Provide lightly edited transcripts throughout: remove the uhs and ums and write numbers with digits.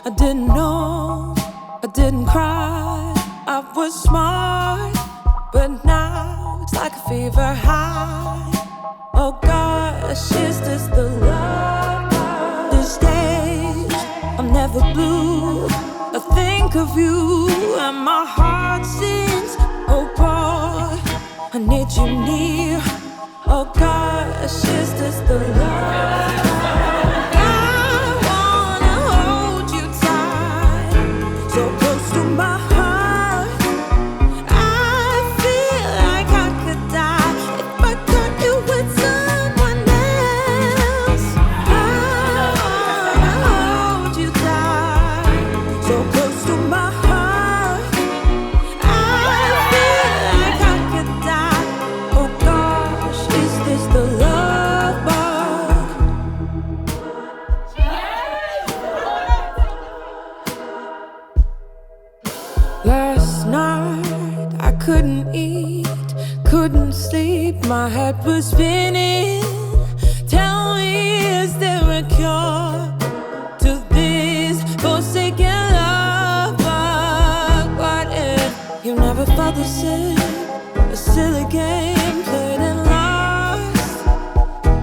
I didn't know, I didn't cry. I was smart, but now it's like a fever high. Oh gosh, is this the love? This stage, I'm never blue. I think of you and my heart sings. Oh boy, I need you near. Oh gosh, is this the love? Last night I couldn't eat, couldn't sleep, my head was spinning. Tell me, is there a cure to this forsaken love? But what if you never felt the same? A silly game played and lost.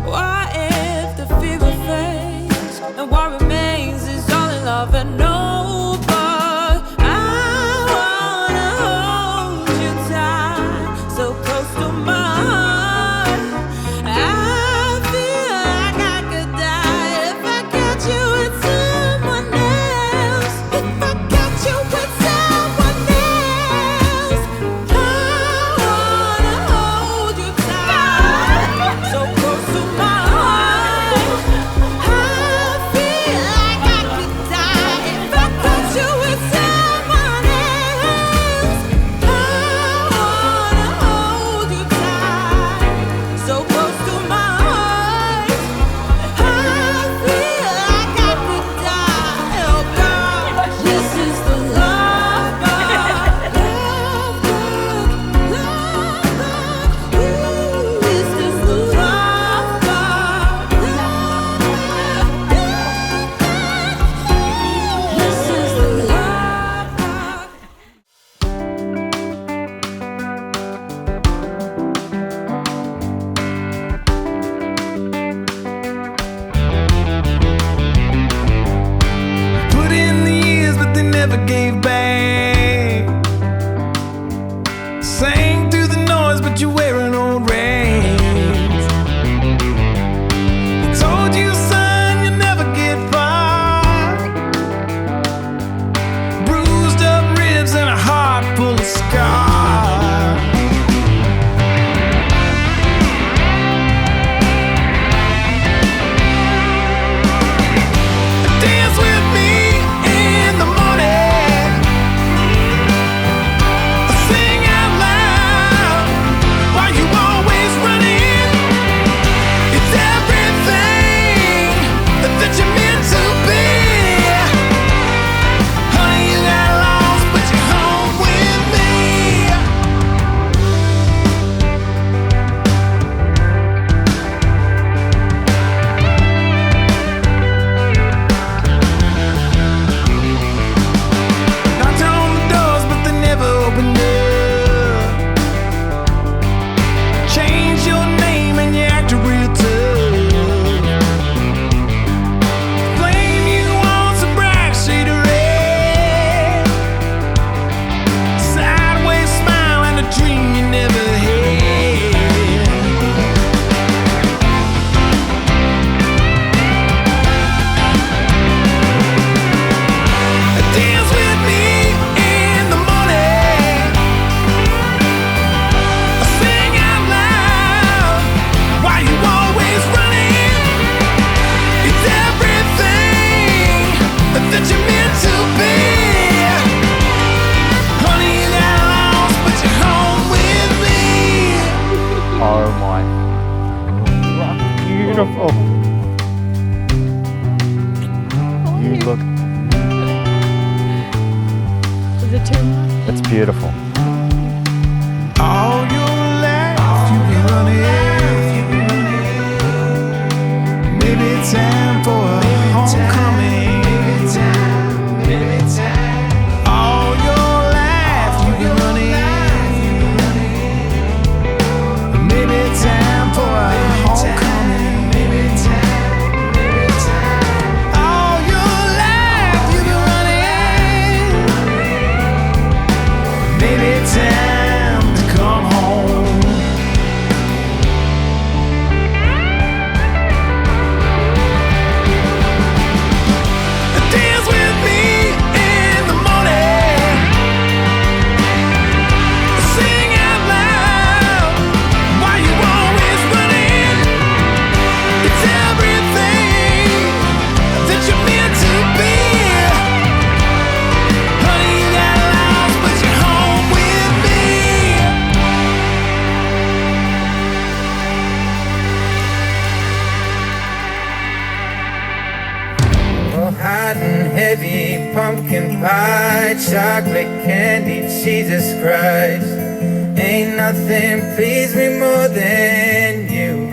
What if the fever fades and what remains is all in love and no? Never gave back. Sang through the noise, but you're wearing old rags. I told you, son, you'll never get far. Bruised up ribs and a heart full of scars. Dance with me in the morning. Sing out loud while you always running. It's everything that you're meant to be. Honey, you got lost, but you're home with me. Knocked on the doors, but they never opened up. Change your name and you act real tough. Blame you on some black shade of red. Sideways smile and a dream you never had. Dance with me in the morning. Sing out loud while you always running. It's everything that you're meant to be. Honey, you got lost, but you're home with me. Oh my. Beautiful. You look. Is it too much? It's beautiful. All your life you've been running. Maybe it's time for a homecoming. hot and heavy, pumpkin pie, chocolate candy, Jesus Christ. Ain't nothing please me more than you.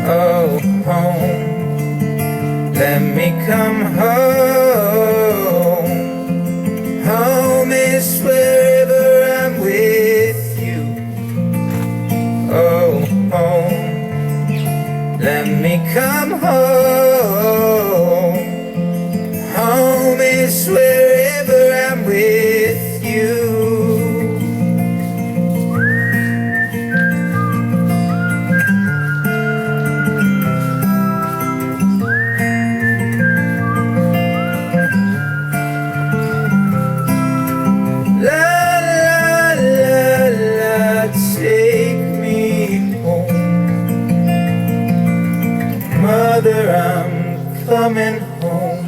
Oh, home, let me come home. Home is wherever I'm with you. Oh, home, let me come home. Home is wherever I'm with you. Mother, I'm coming home.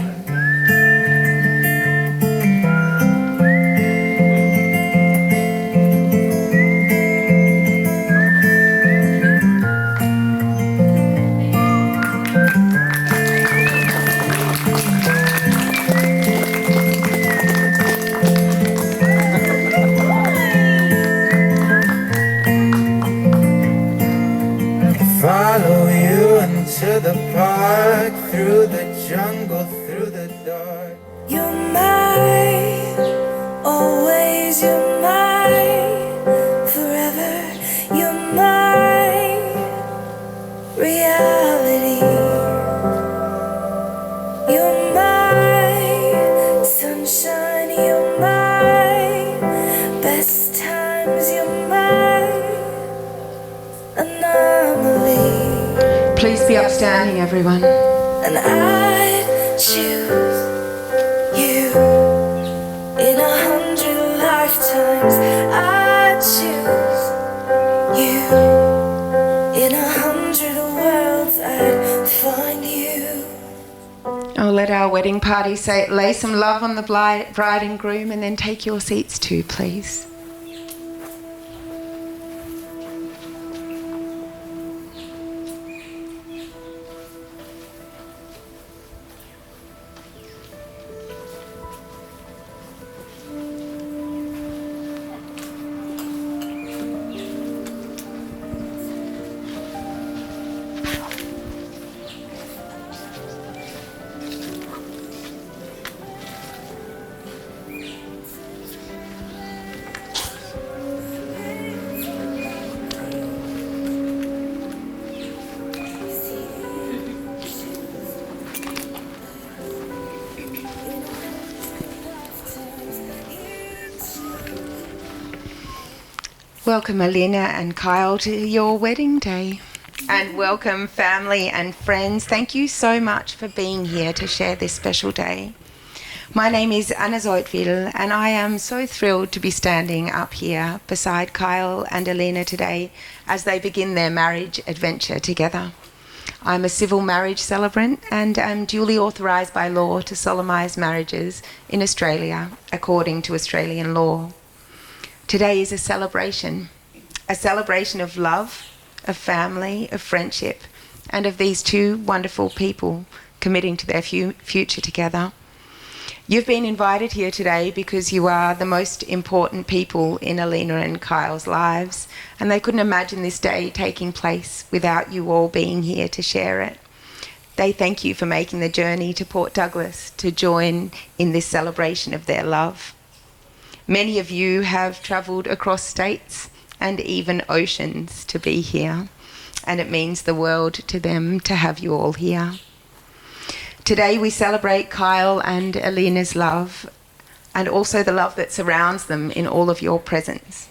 Follow you into the park, through the jungle, through the dark. You're mine, always you're mine, forever you're mine, reality. You're mine, sunshine, you're mine, best times, you're mine, anomaly. Please be upstanding, everyone. And I'd choose you in 100 lifetimes. I'd choose you in 100 worlds. I'd find you. I'll let our wedding party lay some love on the bride and groom, and then take your seats too, please. Welcome, Alina and Kyle, to your wedding day. And welcome, family and friends. Thank you so much for being here to share this special day. My name is Anna Zoidwedel, and I am so thrilled to be standing up here beside Kyle and Alina today as they begin their marriage adventure together. I'm a civil marriage celebrant and am duly authorised by law to solemnise marriages in Australia according to Australian law. Today is a celebration of love, of family, of friendship, and of these two wonderful people committing to their future together. You've been invited here today because you are the most important people in Alina and Kyle's lives, and they couldn't imagine this day taking place without you all being here to share it. They thank you for making the journey to Port Douglas to join in this celebration of their love. Many of you have travelled across states and even oceans to be here, and it means the world to them to have you all here. Today we celebrate Kyle and Alina's love, and also the love that surrounds them in all of your presence.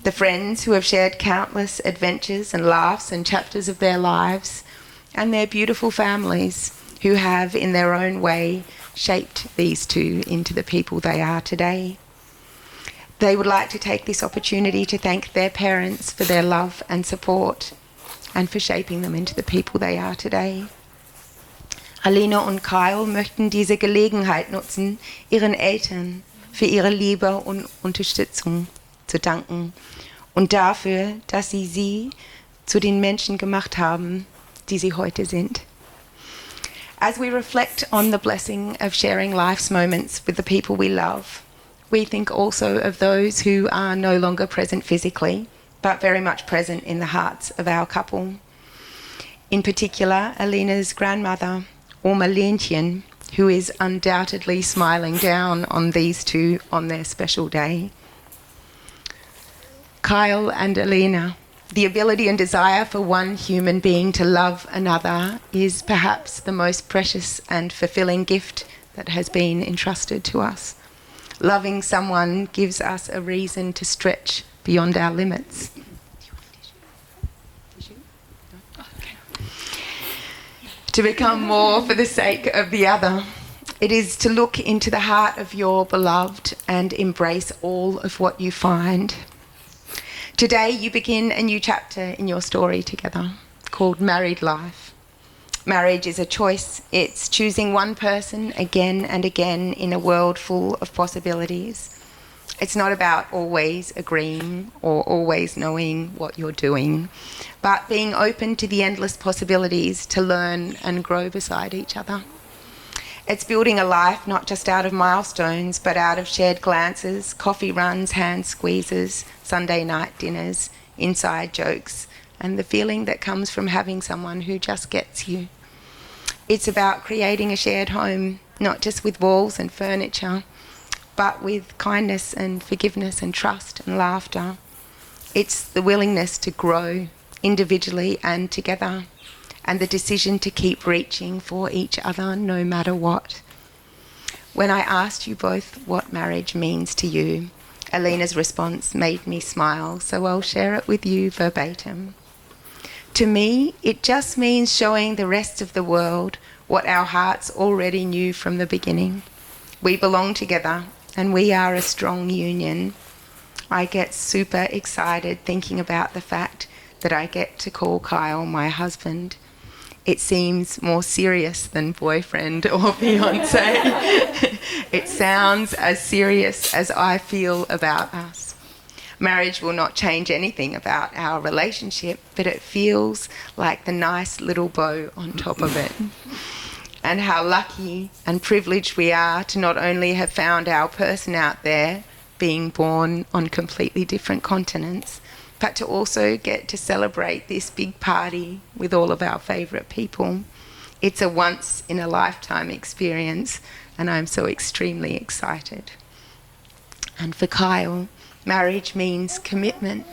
The friends who have shared countless adventures and laughs and chapters of their lives, and their beautiful families who have, in their own way, shaped these two into the people they are today. They would like to take this opportunity to thank their parents for their love and support and for shaping them into the people they are today. Alina und Kyle möchten diese Gelegenheit nutzen, ihren Eltern für ihre Liebe und Unterstützung zu danken und dafür, dass sie zu den Menschen gemacht haben, die sie heute sind. As we reflect on the blessing of sharing life's moments with the people we love, we think also of those who are no longer present physically, but very much present in the hearts of our couple. In particular, Alina's grandmother, Oma Lentjen, who is undoubtedly smiling down on these two on their special day. Kyle and Alina, the ability and desire for one human being to love another is perhaps the most precious and fulfilling gift that has been entrusted to us. Loving someone gives us a reason to stretch beyond our limits. To become more for the sake of the other. It is to look into the heart of your beloved and embrace all of what you find. Today you begin a new chapter in your story together called Married Life. Marriage is a choice. It's choosing one person again and again in a world full of possibilities. It's not about always agreeing or always knowing what you're doing, but being open to the endless possibilities to learn and grow beside each other. It's building a life not just out of milestones, but out of shared glances, coffee runs, hand squeezes, Sunday night dinners, inside jokes, and the feeling that comes from having someone who just gets you. It's about creating a shared home, not just with walls and furniture, but with kindness and forgiveness and trust and laughter. It's the willingness to grow individually and together, and the decision to keep reaching for each other no matter what. When I asked you both what marriage means to you, Alina's response made me smile, so I'll share it with you verbatim. To me, it just means showing the rest of the world what our hearts already knew from the beginning. We belong together, and we are a strong union. I get super excited thinking about the fact that I get to call Kyle my husband. It seems more serious than boyfriend or fiancé. It sounds as serious as I feel about us. Marriage will not change anything about our relationship, but it feels like the nice little bow on top of it. And how lucky and privileged we are to not only have found our person out there, being born on completely different continents, but to also get to celebrate this big party with all of our favourite people. It's a once-in-a-lifetime experience, and I'm so extremely excited. And for Kyle, marriage means commitment.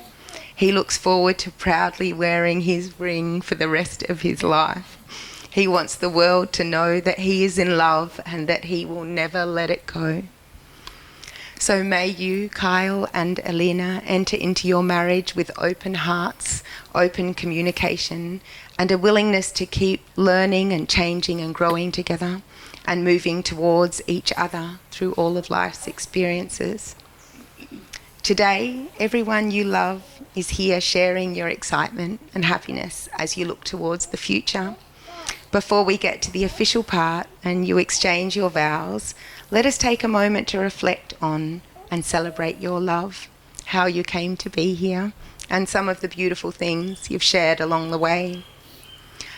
He looks forward to proudly wearing his ring for the rest of his life. He wants the world to know that he is in love and that he will never let it go. So may you, Kyle and Alina, enter into your marriage with open hearts, open communication, and a willingness to keep learning and changing and growing together and moving towards each other through all of life's experiences. Today, everyone you love is here sharing your excitement and happiness as you look towards the future. Before we get to the official part and you exchange your vows, let us take a moment to reflect on and celebrate your love, how you came to be here, and some of the beautiful things you've shared along the way.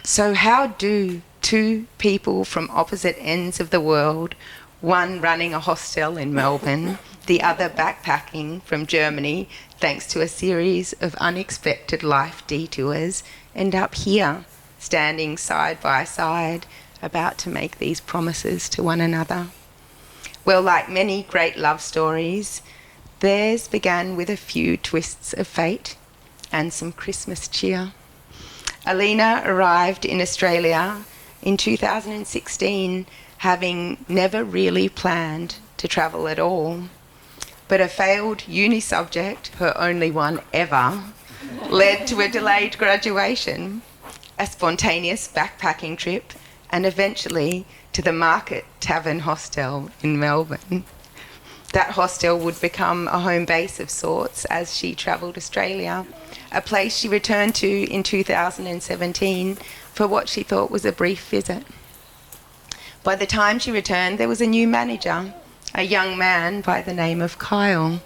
So how do two people from opposite ends of the world, one running a hostel in Melbourne, the other backpacking from Germany, thanks to a series of unexpected life detours, end up here, standing side by side, about to make these promises to one another? Well, like many great love stories, theirs began with a few twists of fate and some Christmas cheer. Alina arrived in Australia in 2016, having never really planned to travel at all. But a failed uni subject, her only one ever, led to a delayed graduation, a spontaneous backpacking trip, and eventually to the Market Tavern Hostel in Melbourne. That hostel would become a home base of sorts as she travelled Australia, a place she returned to in 2017 for what she thought was a brief visit. By the time she returned, there was a new manager, a young man by the name of Kyle.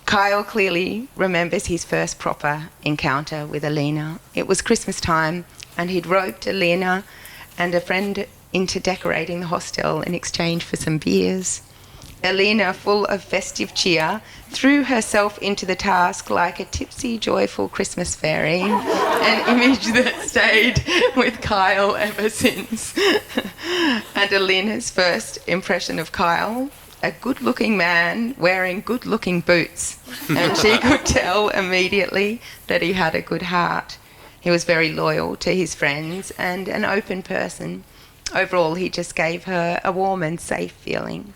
Kyle clearly remembers his first proper encounter with Alina. It was Christmas time, and he'd roped Alina and a friend into decorating the hostel in exchange for some beers. Alina, full of festive cheer, threw herself into the task like a tipsy, joyful Christmas fairy, an image that stayed with Kyle ever since. And Alina's first impression of Kyle, a good-looking man wearing good-looking boots, and she could tell immediately that he had a good heart. He was very loyal to his friends and an open person. Overall, he just gave her a warm and safe feeling.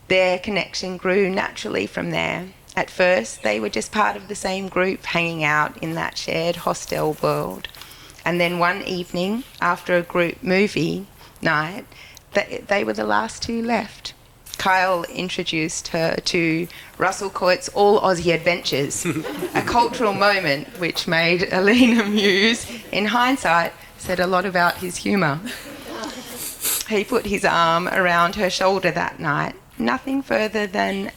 Their connection grew naturally from there. At first, they were just part of the same group hanging out in that shared hostel world. And then one evening, after a group movie night, they were the last two left. Kyle introduced her to Russell Coit's All Aussie Adventures, a cultural moment which made Alina muse, in hindsight, said a lot about his humour. He put his arm around her shoulder that night, nothing further than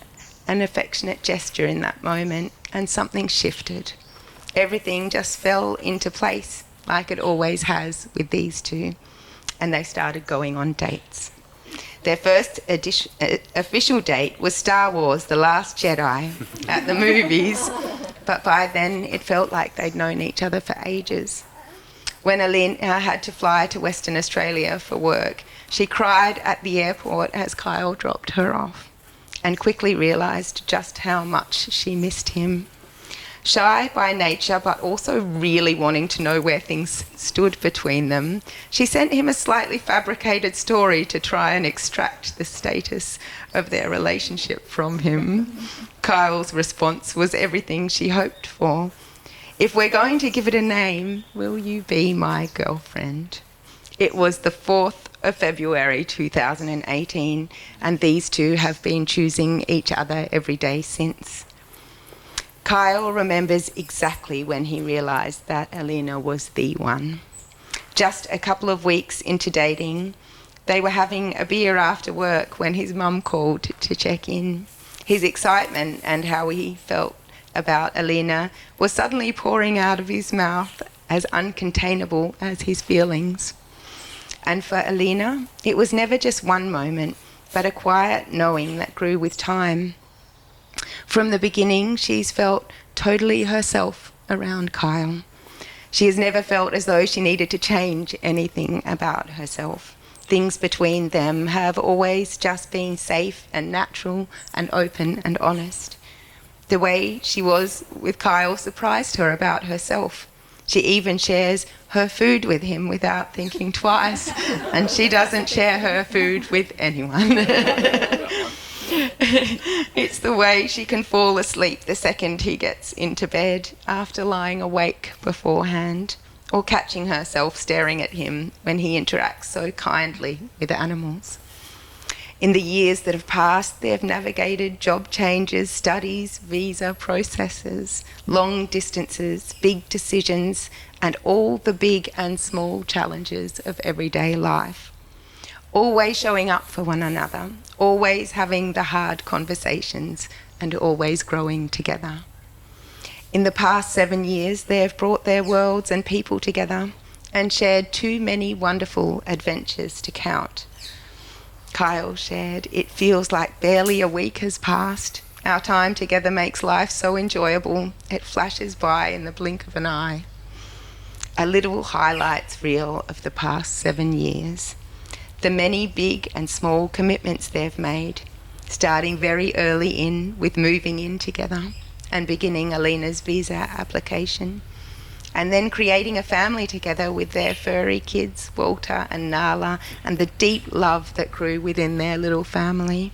an affectionate gesture in that moment, and something shifted. Everything just fell into place, like it always has with these two, and they started going on dates. Their first official date was Star Wars: The Last Jedi at the movies, but by then it felt like they'd known each other for ages. When Alina had to fly to Western Australia for work, she cried at the airport as Kyle dropped her off, and quickly realised just how much she missed him. Shy by nature, but also really wanting to know where things stood between them, she sent him a slightly fabricated story to try and extract the status of their relationship from him. Kyle's response was everything she hoped for. "If we're going to give it a name, will you be my girlfriend?" It was the 4th of February 2018, and these two have been choosing each other every day since. Kyle remembers exactly when he realised that Alina was the one. Just a couple of weeks into dating, they were having a beer after work when his mum called to check in. His excitement and how he felt about Alina was suddenly pouring out of his mouth, as uncontainable as his feelings. And for Alina, it was never just one moment, but a quiet knowing that grew with time. From the beginning, she's felt totally herself around Kyle. She has never felt as though she needed to change anything about herself. Things between them have always just been safe and natural and open and honest. The way she was with Kyle surprised her about herself. She even shares her food with him without thinking twice, and she doesn't share her food with anyone. It's the way she can fall asleep the second he gets into bed after lying awake beforehand, or catching herself staring at him when he interacts so kindly with animals. In the years that have passed, they have navigated job changes, studies, visa processes, long distances, big decisions, and all the big and small challenges of everyday life. Always showing up for one another, always having the hard conversations, and always growing together. In the past 7 years, they have brought their worlds and people together and shared too many wonderful adventures to count. Kyle shared, "It feels like barely a week has passed. Our time together makes life so enjoyable. It flashes by in the blink of an eye." A little highlights reel of the past 7 years. The many big and small commitments they've made, starting very early in with moving in together and beginning Alina's visa application, and then creating a family together with their furry kids, Walter and Nala, and the deep love that grew within their little family.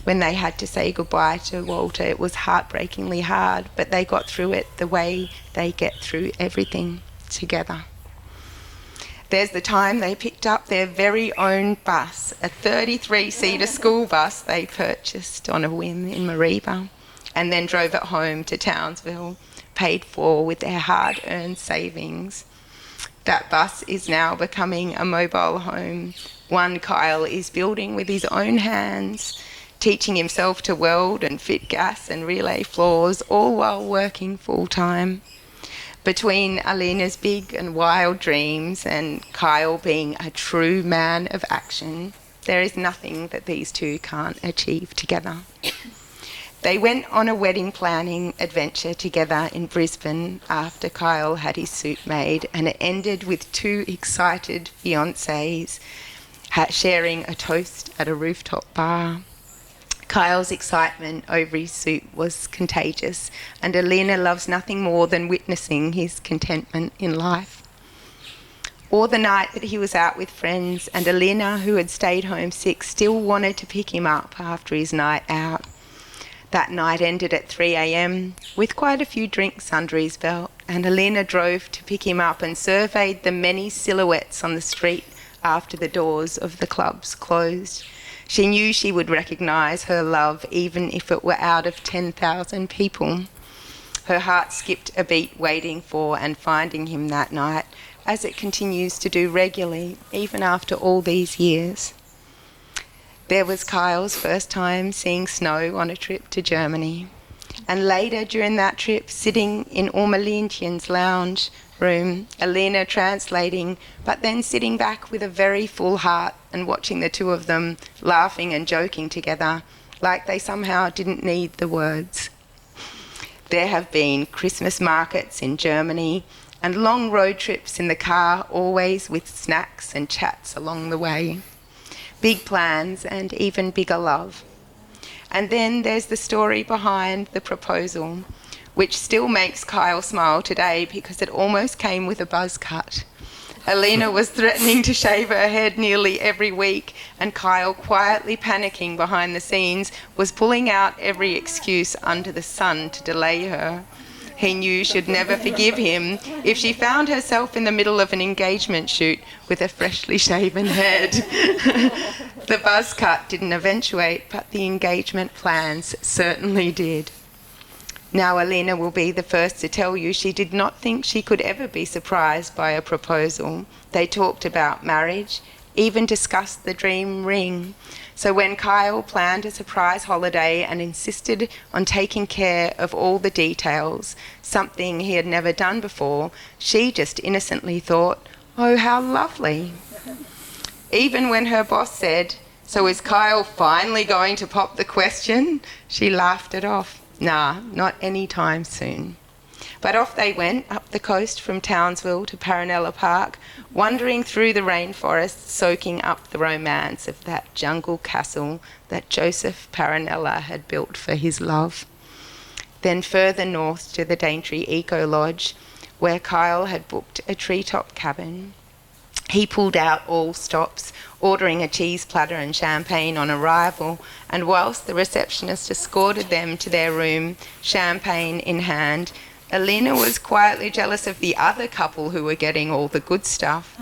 When they had to say goodbye to Walter, it was heartbreakingly hard, but they got through it the way they get through everything together. There's the time they picked up their very own bus, a 33-seater school bus they purchased on a whim in Mareeba, and then drove it home to Townsville, paid for with their hard-earned savings. That bus is now becoming a mobile home, one Kyle is building with his own hands, teaching himself to weld and fit gas and relay floors, all while working full-time. Between Alina's big and wild dreams and Kyle being a true man of action, there is nothing that these two can't achieve together. They went on a wedding planning adventure together in Brisbane after Kyle had his suit made, and it ended with two excited fiancés sharing a toast at a rooftop bar. Kyle's excitement over his suit was contagious, and Alina loves nothing more than witnessing his contentment in life. Or the night that he was out with friends, and Alina, who had stayed home sick, still wanted to pick him up after his night out. That night ended at 3 a.m. with quite a few drinks under his belt, and Alina drove to pick him up and surveyed the many silhouettes on the street after the doors of the clubs closed. She knew she would recognise her love even if it were out of 10,000 people. Her heart skipped a beat waiting for and finding him that night, as it continues to do regularly, even after all these years. There was Kyle's first time seeing snow on a trip to Germany, and later during that trip, sitting in Urmelintien's lounge room, Alina translating, but then sitting back with a very full heart and watching the two of them laughing and joking together, like they somehow didn't need the words. There have been Christmas markets in Germany and long road trips in the car, always with snacks and chats along the way. Big plans and even bigger love. And then there's the story behind the proposal, which still makes Kyle smile today because it almost came with a buzz cut. Alina was threatening to shave her head nearly every week, and Kyle, quietly panicking behind the scenes, was pulling out every excuse under the sun to delay her. He knew she'd never forgive him if she found herself in the middle of an engagement shoot with a freshly shaven head. The buzz cut didn't eventuate, but the engagement plans certainly did. Now Alina will be the first to tell you she did not think she could ever be surprised by a proposal. They talked about marriage, even discussed the dream ring. So when Kyle planned a surprise holiday and insisted on taking care of all the details, something he had never done before, she just innocently thought, "Oh, how lovely." Even when her boss said, "So is Kyle finally going to pop the question?" she laughed it off. Nah, not anytime soon. But off they went, up the coast from Townsville to Paranella Park, wandering through the rainforest, soaking up the romance of that jungle castle that Joseph Paranella had built for his love. Then further north to the Daintree Eco Lodge, where Kyle had booked a treetop cabin. He pulled out all stops, ordering a cheese platter and champagne on arrival, and whilst the receptionist escorted them to their room, champagne in hand, Alina was quietly jealous of the other couple who were getting all the good stuff.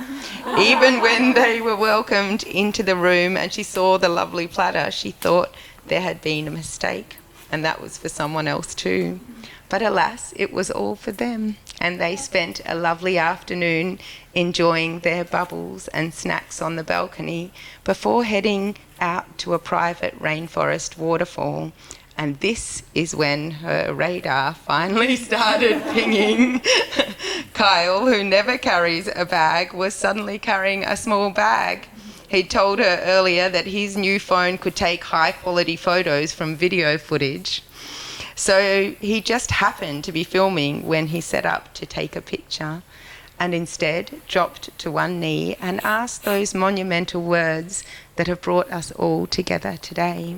Even when they were welcomed into the room and she saw the lovely platter, she thought there had been a mistake, and that was for someone else too. But alas, it was all for them, and they spent a lovely afternoon enjoying their bubbles and snacks on the balcony before heading out to a private rainforest waterfall. And this is when her radar finally started pinging. Kyle, who never carries a bag, was suddenly carrying a small bag. He'd told her earlier that his new phone could take high-quality photos from video footage. So he just happened to be filming when he set up to take a picture, and instead dropped to one knee and asked those monumental words that have brought us all together today.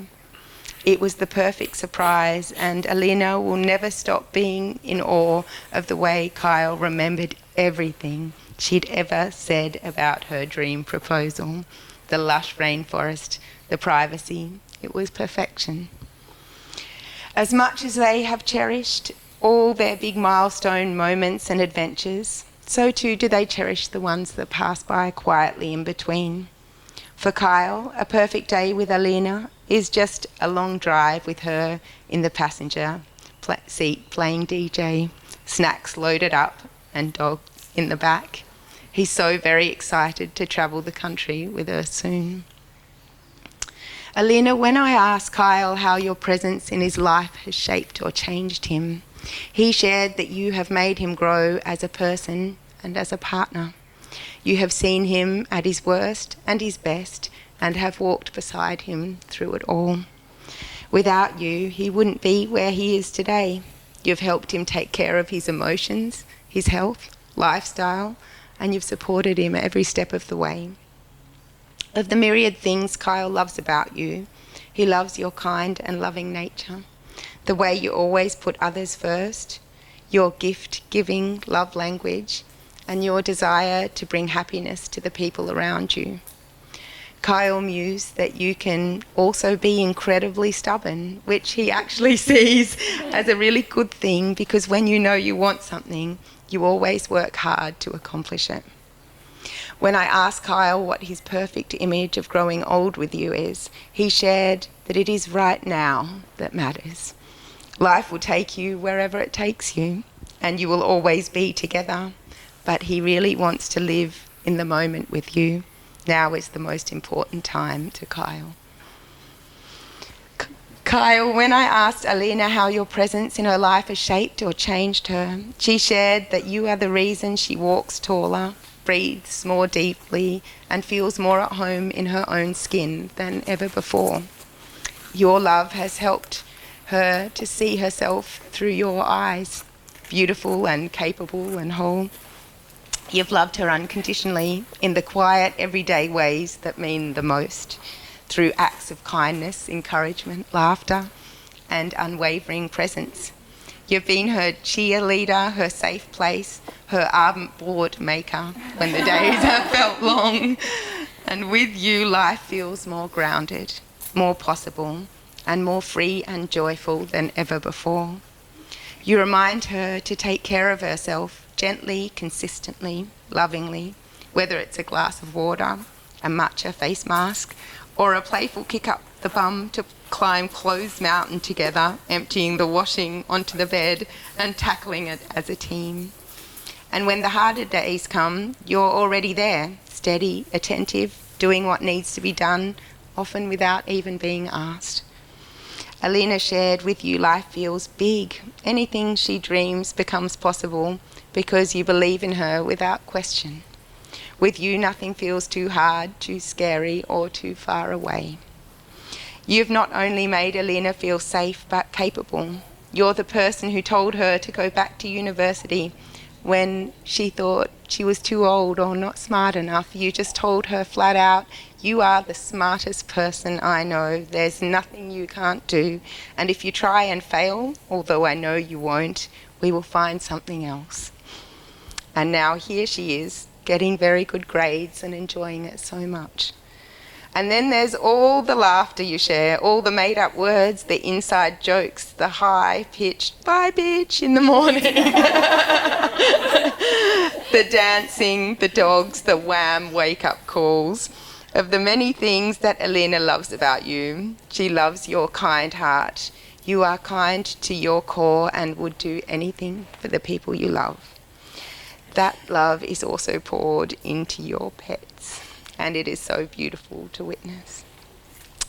It was the perfect surprise, and Alina will never stop being in awe of the way Kyle remembered everything she'd ever said about her dream proposal. The lush rainforest, the privacy, it was perfection. As much as they have cherished all their big milestone moments and adventures, so too do they cherish the ones that pass by quietly in between. For Kyle, a perfect day with Alina is just a long drive with her in the passenger seat playing DJ, snacks loaded up and dogs in the back. He's so very excited to travel the country with her soon. Alina, when I asked Kyle how your presence in his life has shaped or changed him, He shared that you have made him grow as a person and as a partner. You have seen him at his worst and his best and have walked beside him through it all. Without you, he wouldn't be where he is today. You've helped him take care of his emotions, his health, lifestyle, and you've supported him every step of the way. Of the myriad things Kyle loves about you, he loves your kind and loving nature, the way you always put others first, your gift-giving love language, and your desire to bring happiness to the people around you. Kyle mused that you can also be incredibly stubborn, which he actually sees as a really good thing, because when you know you want something, you always work hard to accomplish it. When I asked Kyle what his perfect image of growing old with you is, he shared that it is right now that matters. Life will take you wherever it takes you, and you will always be together, but he really wants to live in the moment with you. Now is the most important time to Kyle. Kyle, when I asked Alina how your presence in her life has shaped or changed her, she shared that you are the reason she walks taller, breathes more deeply, and feels more at home in her own skin than ever before. Your love has helped her to see herself through your eyes, beautiful and capable and whole. You've loved her unconditionally in the quiet, everyday ways that mean the most, through acts of kindness, encouragement, laughter, and unwavering presence. You've been her cheerleader, her safe place, her ardent board maker when the days have felt long. And with you, life feels more grounded, more possible, and more free and joyful than ever before. You remind her to take care of herself gently, consistently, lovingly, whether it's a glass of water, a matcha face mask, or a playful kick up the bum to climb Clothes Mountain together, emptying the washing onto the bed and tackling it as a team. And when the harder days come, you're already there, steady, attentive, doing what needs to be done, often without even being asked. Alina shared with you life feels big. Anything she dreams becomes possible because you believe in her without question. With you, nothing feels too hard, too scary, or too far away. You've not only made Alina feel safe, but capable. You're the person who told her to go back to university when she thought she was too old or not smart enough. You just told her flat out, you are the smartest person I know. There's nothing you can't do. And if you try and fail, although I know you won't, we will find something else. And now here she is, getting very good grades and enjoying it so much. And then there's all the laughter you share, all the made-up words, the inside jokes, the high-pitched "bye, bitch" in the morning, the dancing, the dogs, the wham wake-up calls. Of the many things that Alina loves about you, she loves your kind heart. You are kind to your core and would do anything for the people you love. That love is also poured into your pets, and it is so beautiful to witness.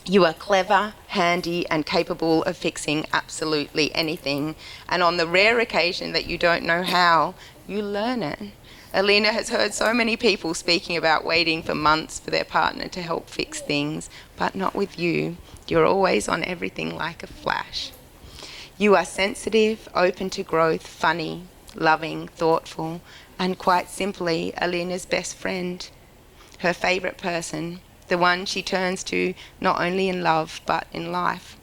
You are clever, handy, and capable of fixing absolutely anything, and on the rare occasion that you don't know how, you learn it. Alina has heard so many people speaking about waiting for months for their partner to help fix things, but not with you. You're always on everything like a flash. You are sensitive, open to growth, funny, loving, thoughtful, and quite simply, Alina's best friend, her favourite person, the one she turns to not only in love but in life.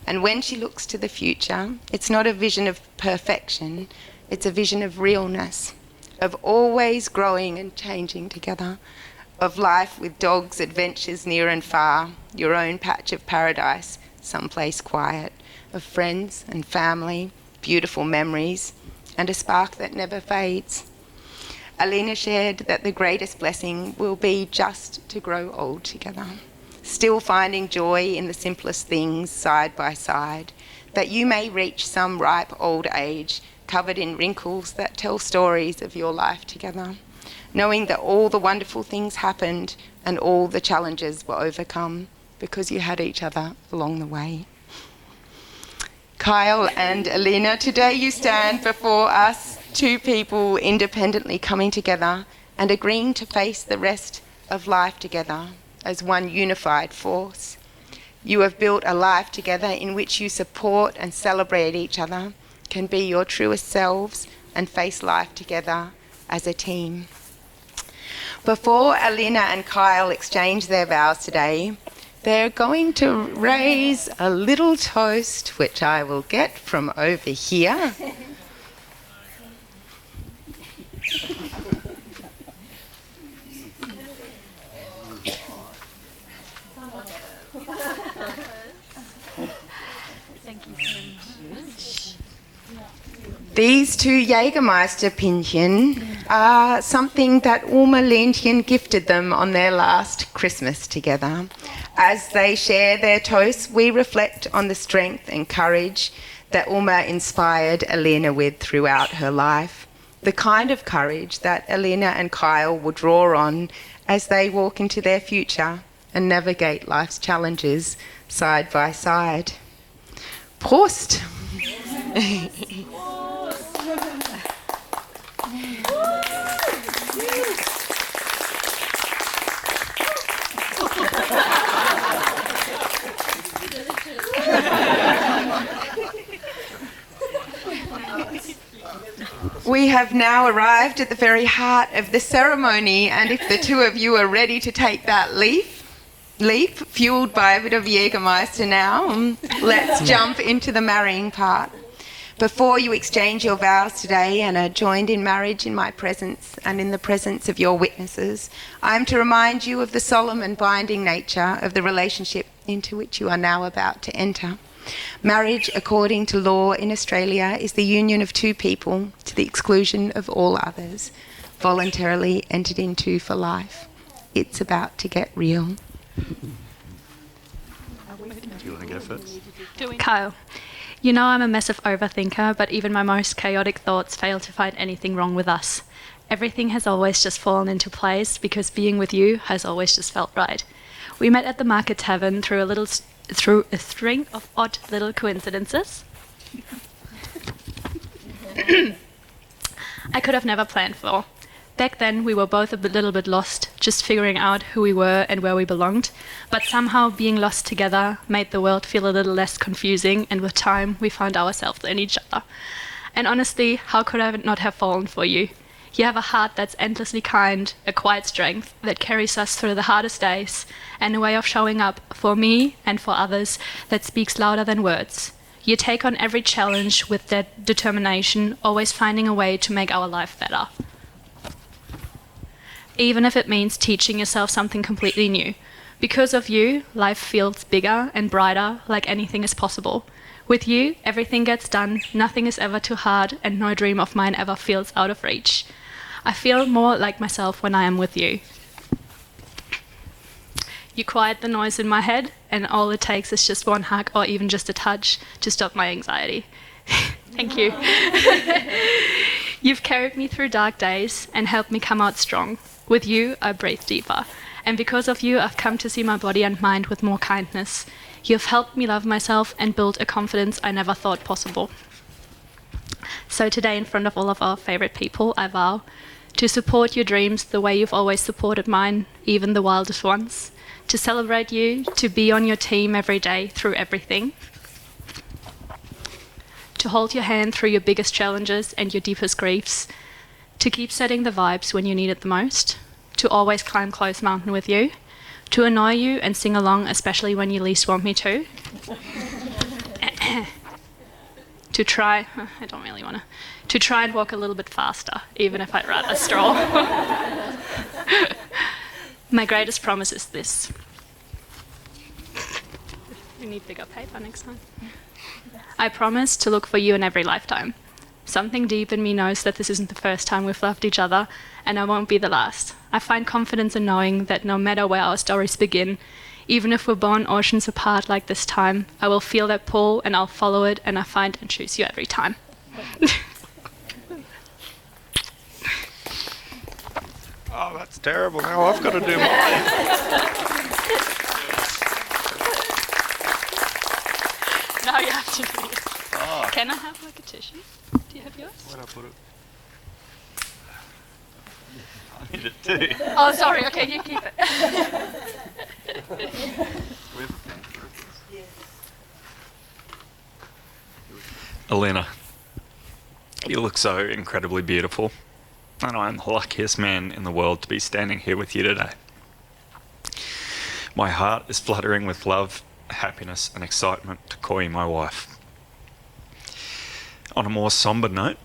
And when she looks to the future, it's not a vision of perfection, it's a vision of realness, of always growing and changing together, of life with dogs, adventures near and far, your own patch of paradise, someplace quiet, of friends and family, beautiful memories, and a spark that never fades. Alina shared that the greatest blessing will be just to grow old together, still finding joy in the simplest things side by side, that you may reach some ripe old age covered in wrinkles that tell stories of your life together, knowing that all the wonderful things happened and all the challenges were overcome because you had each other along the way. Kyle and Alina, today you stand before us, two people independently coming together and agreeing to face the rest of life together as one unified force. You have built a life together in which you support and celebrate each other, can be your truest selves, and face life together as a team. Before Alina and Kyle exchange their vows today, they're going to raise a little toast, which I will get from over here. These two Jägermeister Pinchen are something that Uma Lentjen gifted them on their last Christmas together. As they share their toasts, we reflect on the strength and courage that Uma inspired Alina with throughout her life, the kind of courage that Alina and Kyle will draw on as they walk into their future and navigate life's challenges side by side. Prost! We have now arrived at the very heart of the ceremony, and if the two of you are ready to take that leap, fueled by a bit of Jägermeister now, let's jump into the marrying part. Before you exchange your vows today and are joined in marriage in my presence and in the presence of your witnesses, I am to remind you of the solemn and binding nature of the relationship into which you are now about to enter. Marriage, according to law in Australia, is the union of two people to the exclusion of all others, voluntarily entered into for life. It's about to get real. Do you want to go first? Kyle, you know I'm a massive overthinker, but even my most chaotic thoughts fail to find anything wrong with us. Everything has always just fallen into place because being with you has always just felt right. We met at the Market Tavern through a string of odd little coincidences. I could have never planned for. Back then, we were both a little bit lost, just figuring out who we were and where we belonged, but somehow being lost together made the world feel a little less confusing, and with time, we found ourselves in each other. And honestly, how could I not have fallen for you? You have a heart that's endlessly kind, a quiet strength that carries us through the hardest days, and a way of showing up for me and for others that speaks louder than words. You take on every challenge with that determination, always finding a way to make our life better. Even if it means teaching yourself something completely new. Because of you, life feels bigger and brighter, like anything is possible. With you, everything gets done, nothing is ever too hard, and no dream of mine ever feels out of reach. I feel more like myself when I am with you. You quiet the noise in my head, and all it takes is just one hug or even just a touch to stop my anxiety. Thank you. You've carried me through dark days and helped me come out strong. With you, I breathe deeper. And because of you, I've come to see my body and mind with more kindness. You've helped me love myself and build a confidence I never thought possible. So today, in front of all of our favorite people, I vow to support your dreams the way you've always supported mine, even the wildest ones. To celebrate you, to be on your team every day through everything. To hold your hand through your biggest challenges and your deepest griefs. To keep setting the vibes when you need it the most. To always climb Close Mountain with you. To annoy you and sing along, especially when you least want me to. To try and walk a little bit faster, even if I'd rather stroll. My greatest promise is this. We need bigger paper next time. I promise to look for you in every lifetime. Something deep in me knows that this isn't the first time we've loved each other, and I won't be the last. I find confidence in knowing that no matter where our stories begin, even if we're born oceans apart like this time, I will feel that pull and I'll follow it, and I find and choose you every time. Oh, that's terrible. Now I've got to do mine. Now you have to do it. Can I have like a tissue? Do you have yours? Where'd I put it? I need it too. Oh, sorry. Okay, you keep it. Alina, you look so incredibly beautiful, and I'm the luckiest man in the world to be standing here with you today. My heart is fluttering with love, happiness, and excitement to call you my wife. On a more somber note,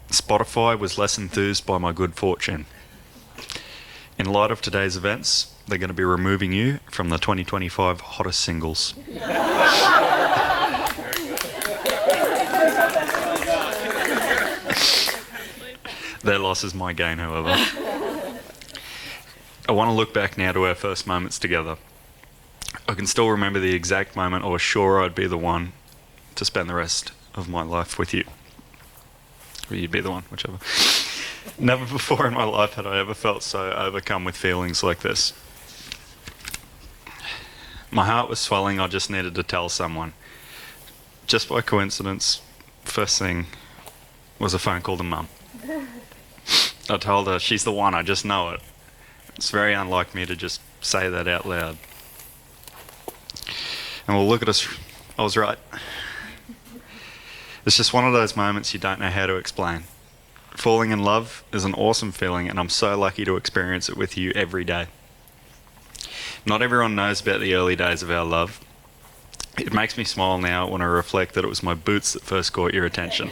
Spotify was less enthused by my good fortune. In light of today's events, they're going to be removing you from the 2025 hottest singles. Their loss is my gain, however. I want to look back now to our first moments together. I can still remember the exact moment I was sure I'd be the one to spend the rest of my life with you. Or you'd be the one, whichever. Never before in my life had I ever felt so overcome with feelings like this. My heart was swelling, I just needed to tell someone. Just by coincidence, first thing was a phone call to Mum. I told her, she's the one, I just know it. It's very unlike me to just say that out loud. And well, look at us, I was right. It's just one of those moments you don't know how to explain. Falling in love is an awesome feeling, and I'm so lucky to experience it with you every day. Not everyone knows about the early days of our love. It makes me smile now when I reflect that it was my boots that first caught your attention.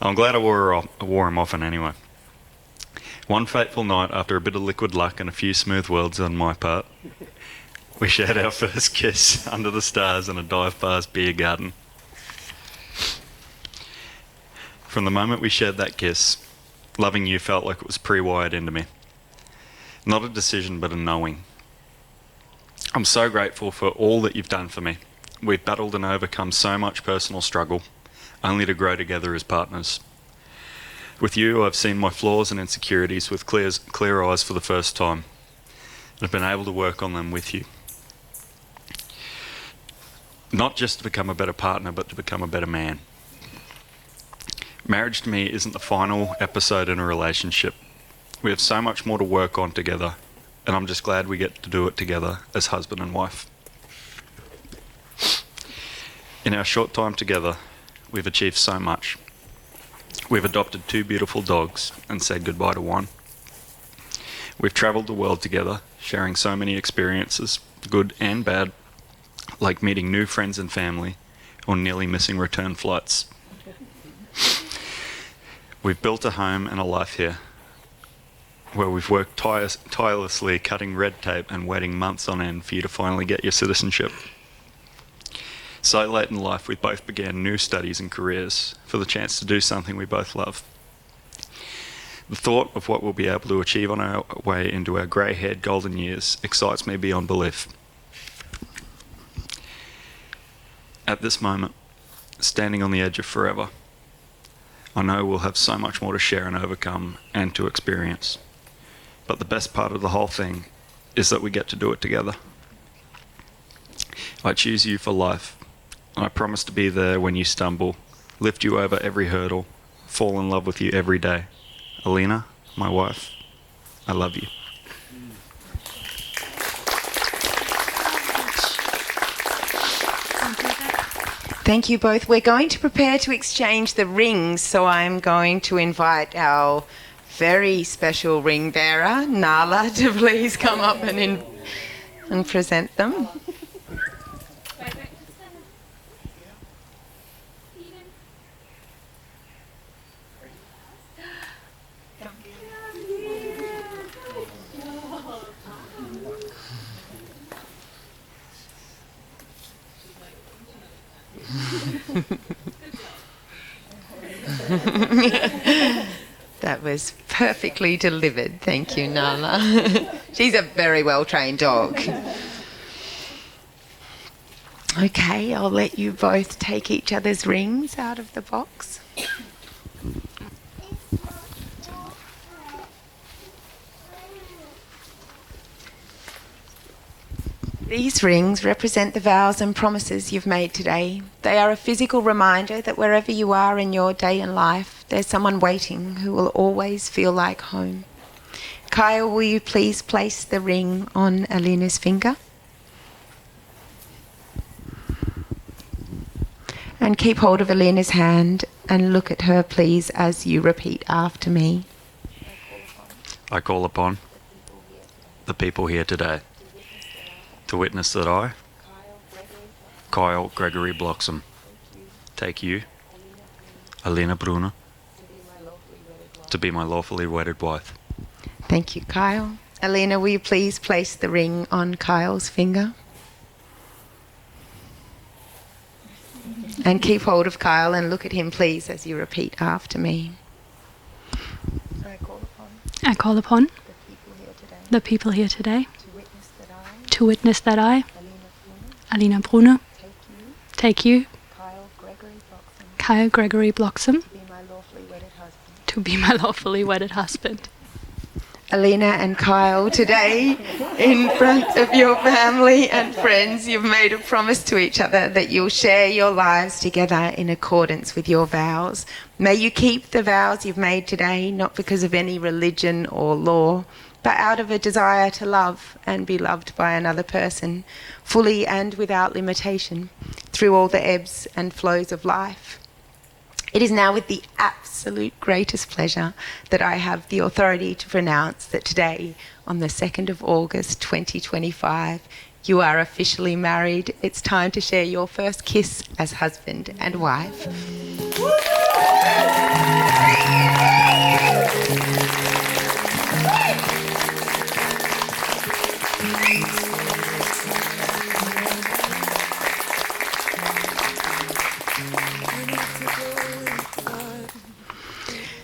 I'm glad I wore them often anyway. One fateful night, after a bit of liquid luck and a few smooth words on my part, we shared our first kiss under the stars in a dive bar's beer garden. From the moment we shared that kiss, loving you felt like it was pre-wired into me. Not a decision, but a knowing. I'm so grateful for all that you've done for me. We've battled and overcome so much personal struggle, only to grow together as partners. With you, I've seen my flaws and insecurities with clear eyes for the first time, and I've been able to work on them with you. Not just to become a better partner, but to become a better man. Marriage to me isn't the final episode in a relationship. We have so much more to work on together, and I'm just glad we get to do it together as husband and wife. In our short time together, we've achieved so much. We've adopted 2 beautiful dogs and said goodbye to one. We've travelled the world together, sharing so many experiences, good and bad, like meeting new friends and family, or nearly missing return flights. We've built a home and a life here, where we've worked tirelessly cutting red tape and waiting months on end for you to finally get your citizenship. So late in life, we both began new studies and careers for the chance to do something we both love. The thought of what we'll be able to achieve on our way into our grey-haired golden years excites me beyond belief. At this moment, standing on the edge of forever, I know we'll have so much more to share and overcome and to experience. But the best part of the whole thing is that we get to do it together. I choose you for life. I promise to be there when you stumble, lift you over every hurdle, fall in love with you every day. Alina, my wife, I love you. Thank you both. We're going to prepare to exchange the rings, so I'm going to invite our very special ring bearer, Nala, to please come up and present them. That was perfectly delivered. Thank you, Nala. She's a very well-trained dog. Okay, I'll let you both take each other's rings out of the box. These rings represent the vows and promises you've made today. They are a physical reminder that wherever you are in your day and life, there's someone waiting who will always feel like home. Kyle, will you please place the ring on Alina's finger? And keep hold of Alina's hand and look at her, please, as you repeat after me. I call upon the people here today to witness that I, Kyle Gregory Bloxham, take you, Alina Bruna, to be my lawfully wedded wife. Thank you, Kyle. Alina, will you please place the ring on Kyle's finger? And keep hold of Kyle and look at him, please, as you repeat after me. I call upon the people here today to witness that I, Alina Bruna, take you, Kyle Gregory Bloxham, to be my lawfully wedded husband. Alina and Kyle, today, in front of your family and friends, you've made a promise to each other that you'll share your lives together in accordance with your vows. May you keep the vows you've made today, not because of any religion or law, but out of a desire to love and be loved by another person, fully and without limitation, through all the ebbs and flows of life. It is now with the absolute greatest pleasure that I have the authority to pronounce that today, on the 2nd of August 2025, you are officially married. It's time to share your first kiss as husband and wife.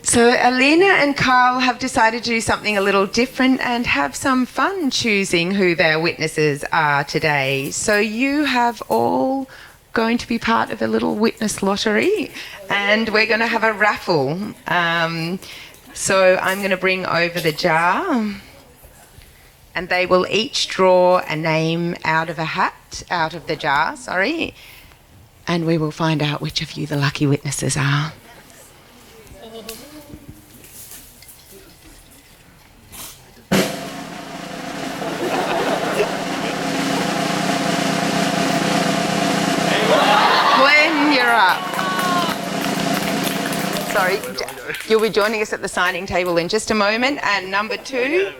So Alina and Kyle have decided to do something a little different and have some fun choosing who their witnesses are today. So you have all going to be part of a little witness lottery, and we're going to have a raffle. So I'm going to bring over the jar, and they will each draw a name out of the jar, and we will find out which of you the lucky witnesses are. Sorry, you'll be joining us at the signing table in just a moment. And number 2.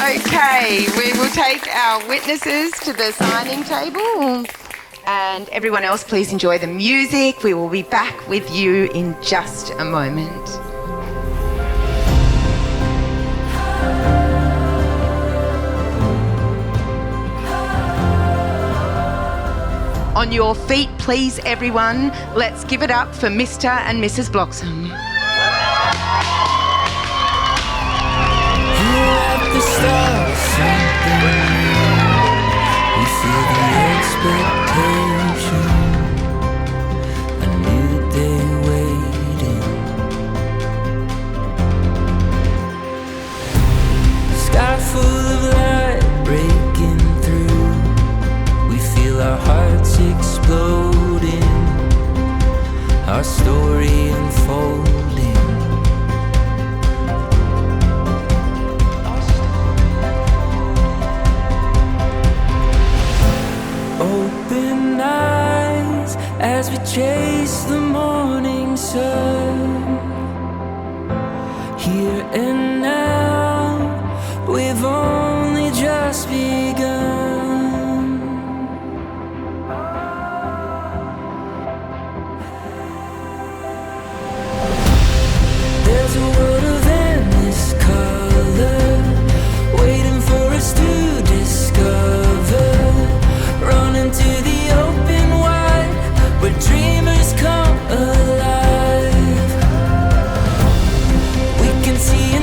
Okay, we will take our witnesses to the signing table. And everyone else, please enjoy the music. We will be back with you in just a moment. On your feet, please, everyone. Let's give it up for Mr. and Mrs. Bloxham. The stars, something new. We feel the expectation, a new day waiting. Sky full of light breaking through. We feel our hearts exploding, our story unfolding. Open eyes as we chase the morning sun. Here and now, we've only just begun. There's a world of endless color waiting for us to discover. Running to the open wide, where dreamers come alive. We can see a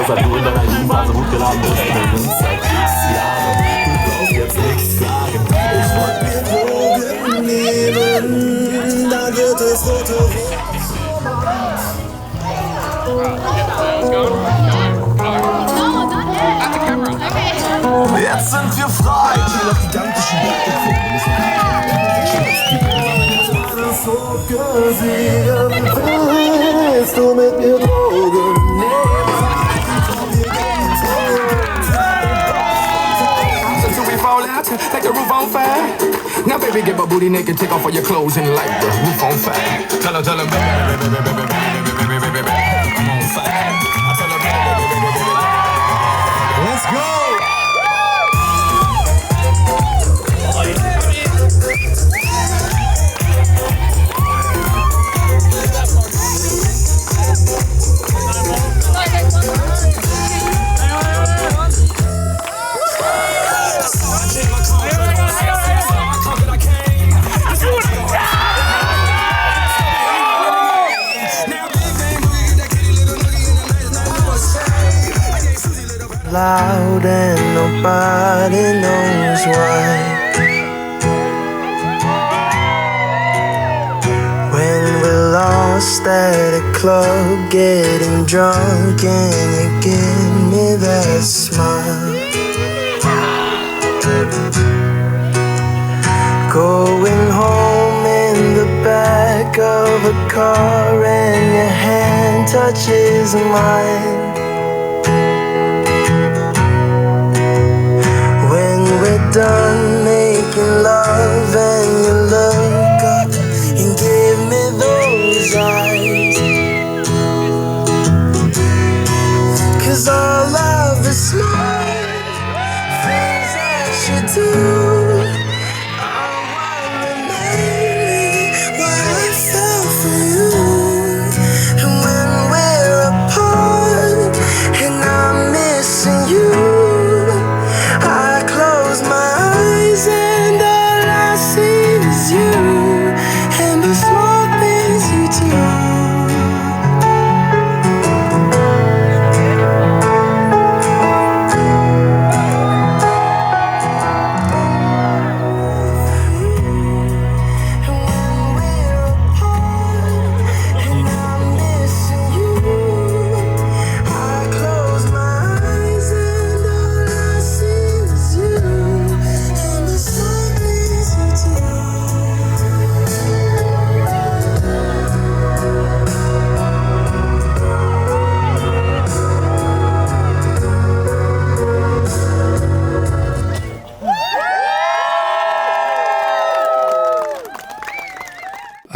seit du in deiner Jugendphase gut geladen bist. Wir kennen uns seit x Jahren. Du brauchst jetzt nichts sagen. Ich wollte mir Drogen nehmen, dann wird es rote. Jetzt sind wir frei. Chill auf gigantischen so gesehen, willst du mit mir Drogen nehmen? So we fall out, take the roof on fire. Now baby, get my booty naked, take off all your clothes and light the roof on fire. Tell her, baby, I'm on fire. I tell her, baby, let's go. Loud and nobody knows why. When we're lost at a club, getting drunk, and you give me that smile. Going home in the back of a car, and your hand touches mine. Done making love and you look up and give me those eyes. 'Cause all of the smart things that you do, I wanna make me what I felt for you. And when we're apart and I'm missing you, I close my eyes and all I see is you and the small things you do. And when we're apart and I'm missing you, I close my eyes and all I see is you and the small things you do.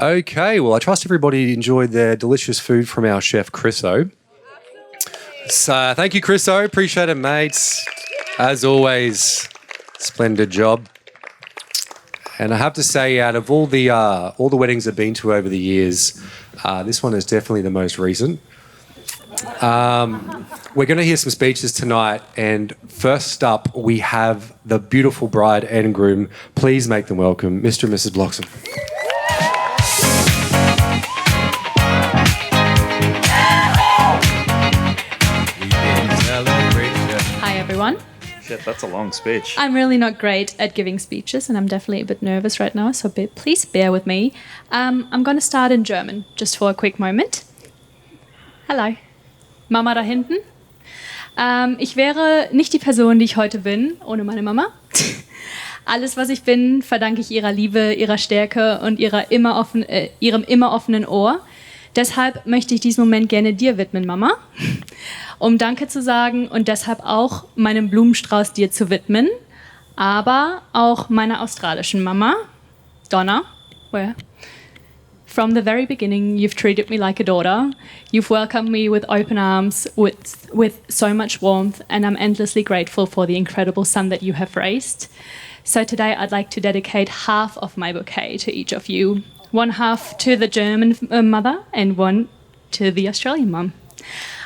Okay, well, I trust everybody enjoyed their delicious food from our chef, Chriso. So, thank you, Chriso. Appreciate it, mates. As always, splendid job. And I have to say, out of all the weddings I've been to over the years, this one is definitely the most recent. We're going to hear some speeches tonight, and first up, we have the beautiful bride and groom. Please make them welcome, Mr. and Mrs. Bloxham. Hi everyone. Shit, that's a long speech. I'm really not great at giving speeches and I'm definitely a bit nervous right now, so please bear with me. I'm going to start in German, just for a quick moment. Hallo. Mama da hinten. Ich wäre nicht die Person, die ich heute bin, ohne meine Mama. Alles, was ich bin, verdanke ich ihrer Liebe, ihrer Stärke und ihrem immer offenen Ohr. Deshalb möchte ich diesen Moment gerne dir widmen, Mama, um Danke zu sagen und deshalb auch meinen Blumenstrauß dir zu widmen, aber auch meiner australischen Mama, Donna, where? From the very beginning, you've treated me like a daughter. You've welcomed me with open arms, with so much warmth, and I'm endlessly grateful for the incredible son that you have raised. So today I'd like to dedicate half of my bouquet to each of you. One half to the German mother and one to the Australian mom.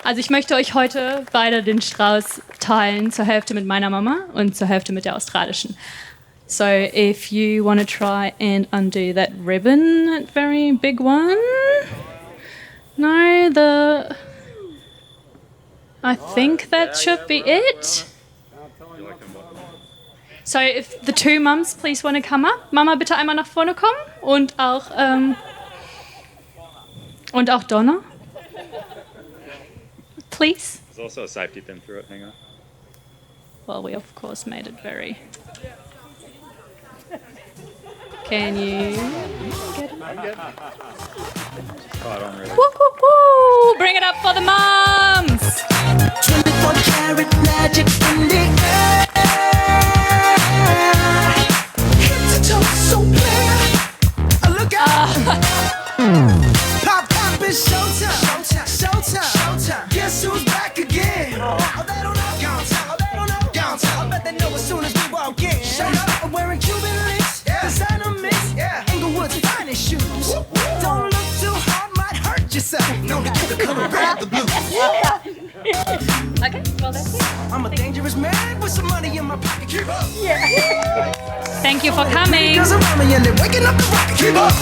Also ich möchte euch heute beide den Strauß teilen, zur Hälfte mit meiner Mama und zur Hälfte mit der australischen. So if you want to try and undo that ribbon, that very big one. No, I think that should be it. So if the two mums please want to come up. Mama, bitte einmal nach vorne kommen und auch Donna. Please. There's also a safety pin through it, hang on. Well, we of course made it very... Can you get it? Right on, really. Woo, woo, woo! Bring it up for the mums! 24 karat magic in the air. Head to toe so clear. Look out! Pop, pop, it's showtime. Showtime, showtime, showtime. Guess who's back again? Oh, they don't know. Downtown, oh, they don't know. Downtown, I bet they know as soon as we walk in. Show up, I'm wearing Cuban links. Designer mix, Inglewood's finest shoes. Don't look too hard, might hurt yourself. No, the color red, the blue. Okay, well that's it. I'm a dangerous man with some money in my pocket. Keep up. Thank you for coming. Girls around me and they're waking up the rocket. Keep up.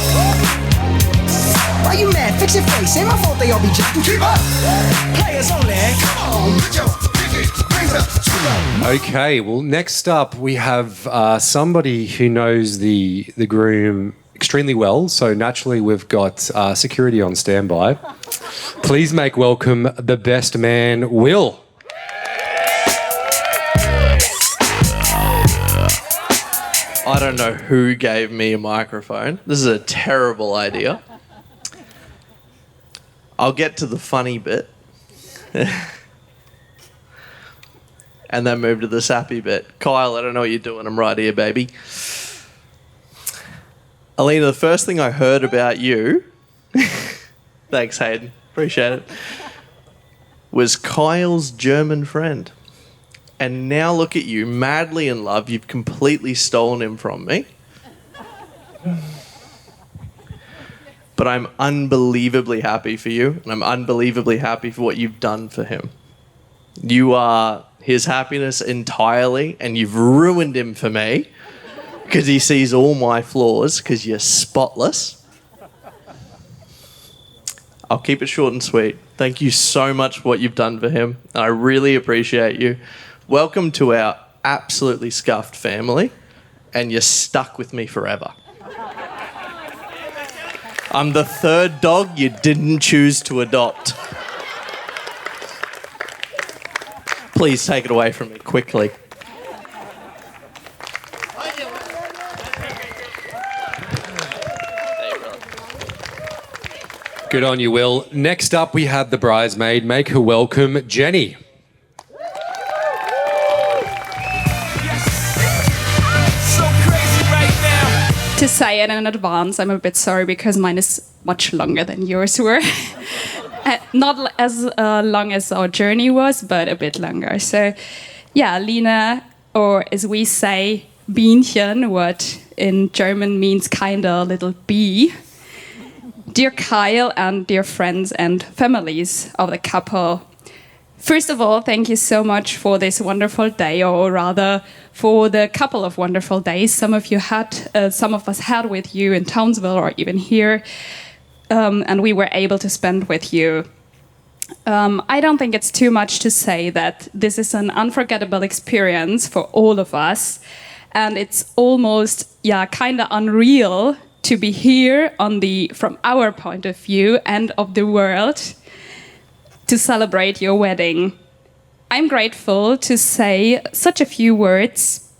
Why you mad? Fix your face. Ain't my fault they all be jacking. Keep up. Players only. Come on, put your pinky rings up. Okay, well, next up we have somebody who knows the groom extremely well. So naturally, we've got security on standby. Please make welcome the best man, Will. I don't know who gave me a microphone. This is a terrible idea. I'll get to the funny bit. And then move to the sappy bit. Kyle, I don't know what you're doing. I'm right here, baby. Alina, the first thing I heard about you, thanks, Hayden, appreciate it, was Kyle's German friend. And now look at you, madly in love. You've completely stolen him from me. But I'm unbelievably happy for you, and I'm unbelievably happy for what you've done for him. You are his happiness entirely, and you've ruined him for me because he sees all my flaws because you're spotless. I'll keep it short and sweet. Thank you so much for what you've done for him. I really appreciate you. Welcome to our absolutely scuffed family, and you're stuck with me forever. I'm the third dog you didn't choose to adopt. Please take it away from me quickly. Good on you, Will. Next up, we have the bridesmaid. Make her welcome, Jenny. To say it in advance, I'm a bit sorry because mine is much longer than yours were. Not as long as our journey was, but a bit longer. So, yeah, Lina, or as we say, Bienchen, what in German means kinda little bee. Dear Kyle and dear friends and families of the couple, first of all, thank you so much for this wonderful day, or rather for the couple of wonderful days some of us had with you in Townsville or even here, and we were able to spend with you. I don't think it's too much to say that this is an unforgettable experience for all of us, and it's almost, kind of unreal to be here from our point of view and of the world to celebrate your wedding. I'm grateful to say such a few words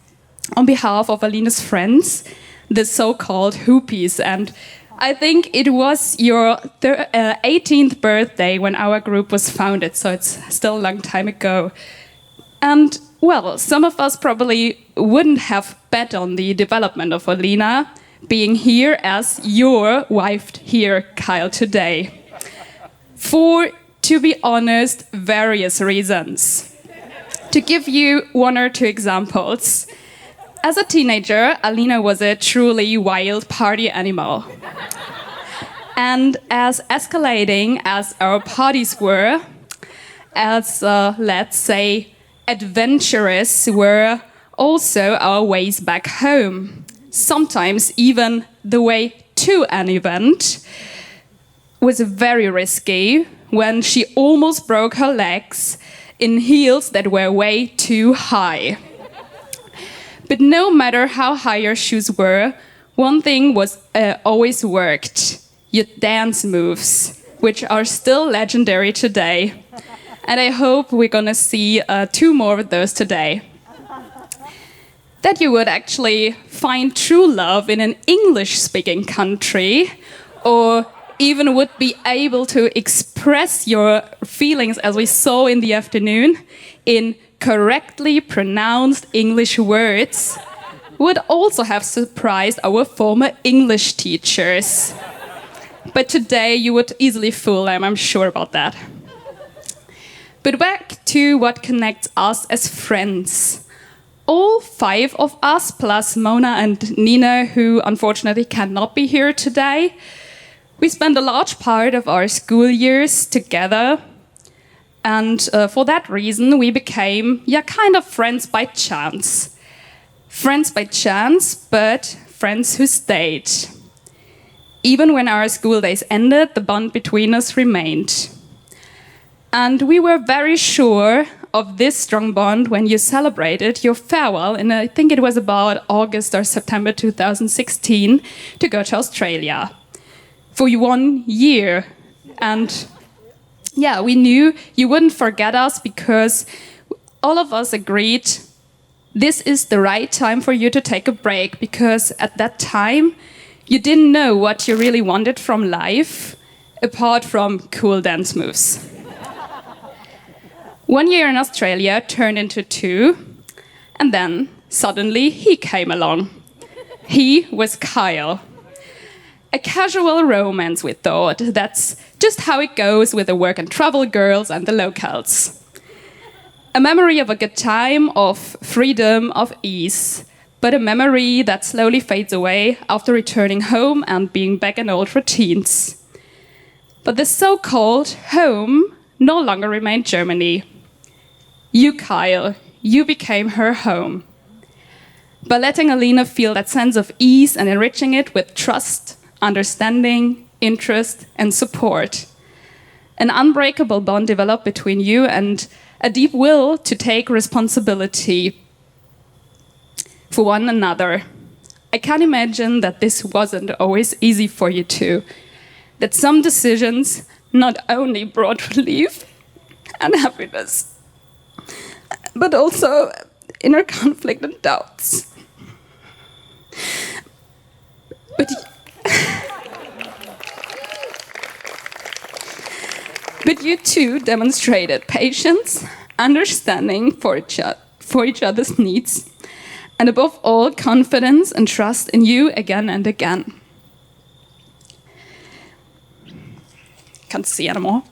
on behalf of Alina's friends, the so-called Hoopies, and I think it was your 18th birthday when our group was founded, so it's still a long time ago. And, well, some of us probably wouldn't have bet on the development of Alina being here as your wife here, Kyle, today. For, to be honest, various reasons. To give you one or two examples. As a teenager, Alina was a truly wild party animal. And as escalating as our parties were, as, let's say, adventurous were also our ways back home. Sometimes even the way to an event was very risky when she almost broke her legs in heels that were way too high. But no matter how high your shoes were, one thing was always worked: your dance moves, which are still legendary today. And I hope we're gonna see 2 more of those today. That you would actually find true love in an English-speaking country, or even would be able to express your feelings, as we saw in the afternoon, in correctly pronounced English words, would also have surprised our former English teachers. But today you would easily fool them, I'm sure about that. But back to what connects us as friends. All 5 of us, plus Mona and Nina, who unfortunately cannot be here today, we spent a large part of our school years together. And for that reason, we became, kind of friends by chance. Friends by chance, but friends who stayed. Even when our school days ended, the bond between us remained. And we were very sure of this strong bond when you celebrated your farewell, and I think it was about August or September 2016, to go to Australia for 1 year. And we knew you wouldn't forget us because all of us agreed this is the right time for you to take a break, because at that time you didn't know what you really wanted from life apart from cool dance moves. 1 year in Australia turned into 2, and then suddenly he came along. He was Kyle. A casual romance, we thought. That's just how it goes with the work and travel girls and the locals. A memory of a good time, of freedom, of ease, but a memory that slowly fades away after returning home and being back in old routines. But the so-called home no longer remained Germany. You, Kyle, you became her home. By letting Alina feel that sense of ease and enriching it with trust, understanding, interest, and support. An unbreakable bond developed between you and a deep will to take responsibility for one another. I can imagine that this wasn't always easy for you two, that some decisions not only brought relief and happiness, but also inner conflict and doubts. But you two demonstrated patience, understanding for each other's needs, and above all, confidence and trust in you again and again. Can't see anymore.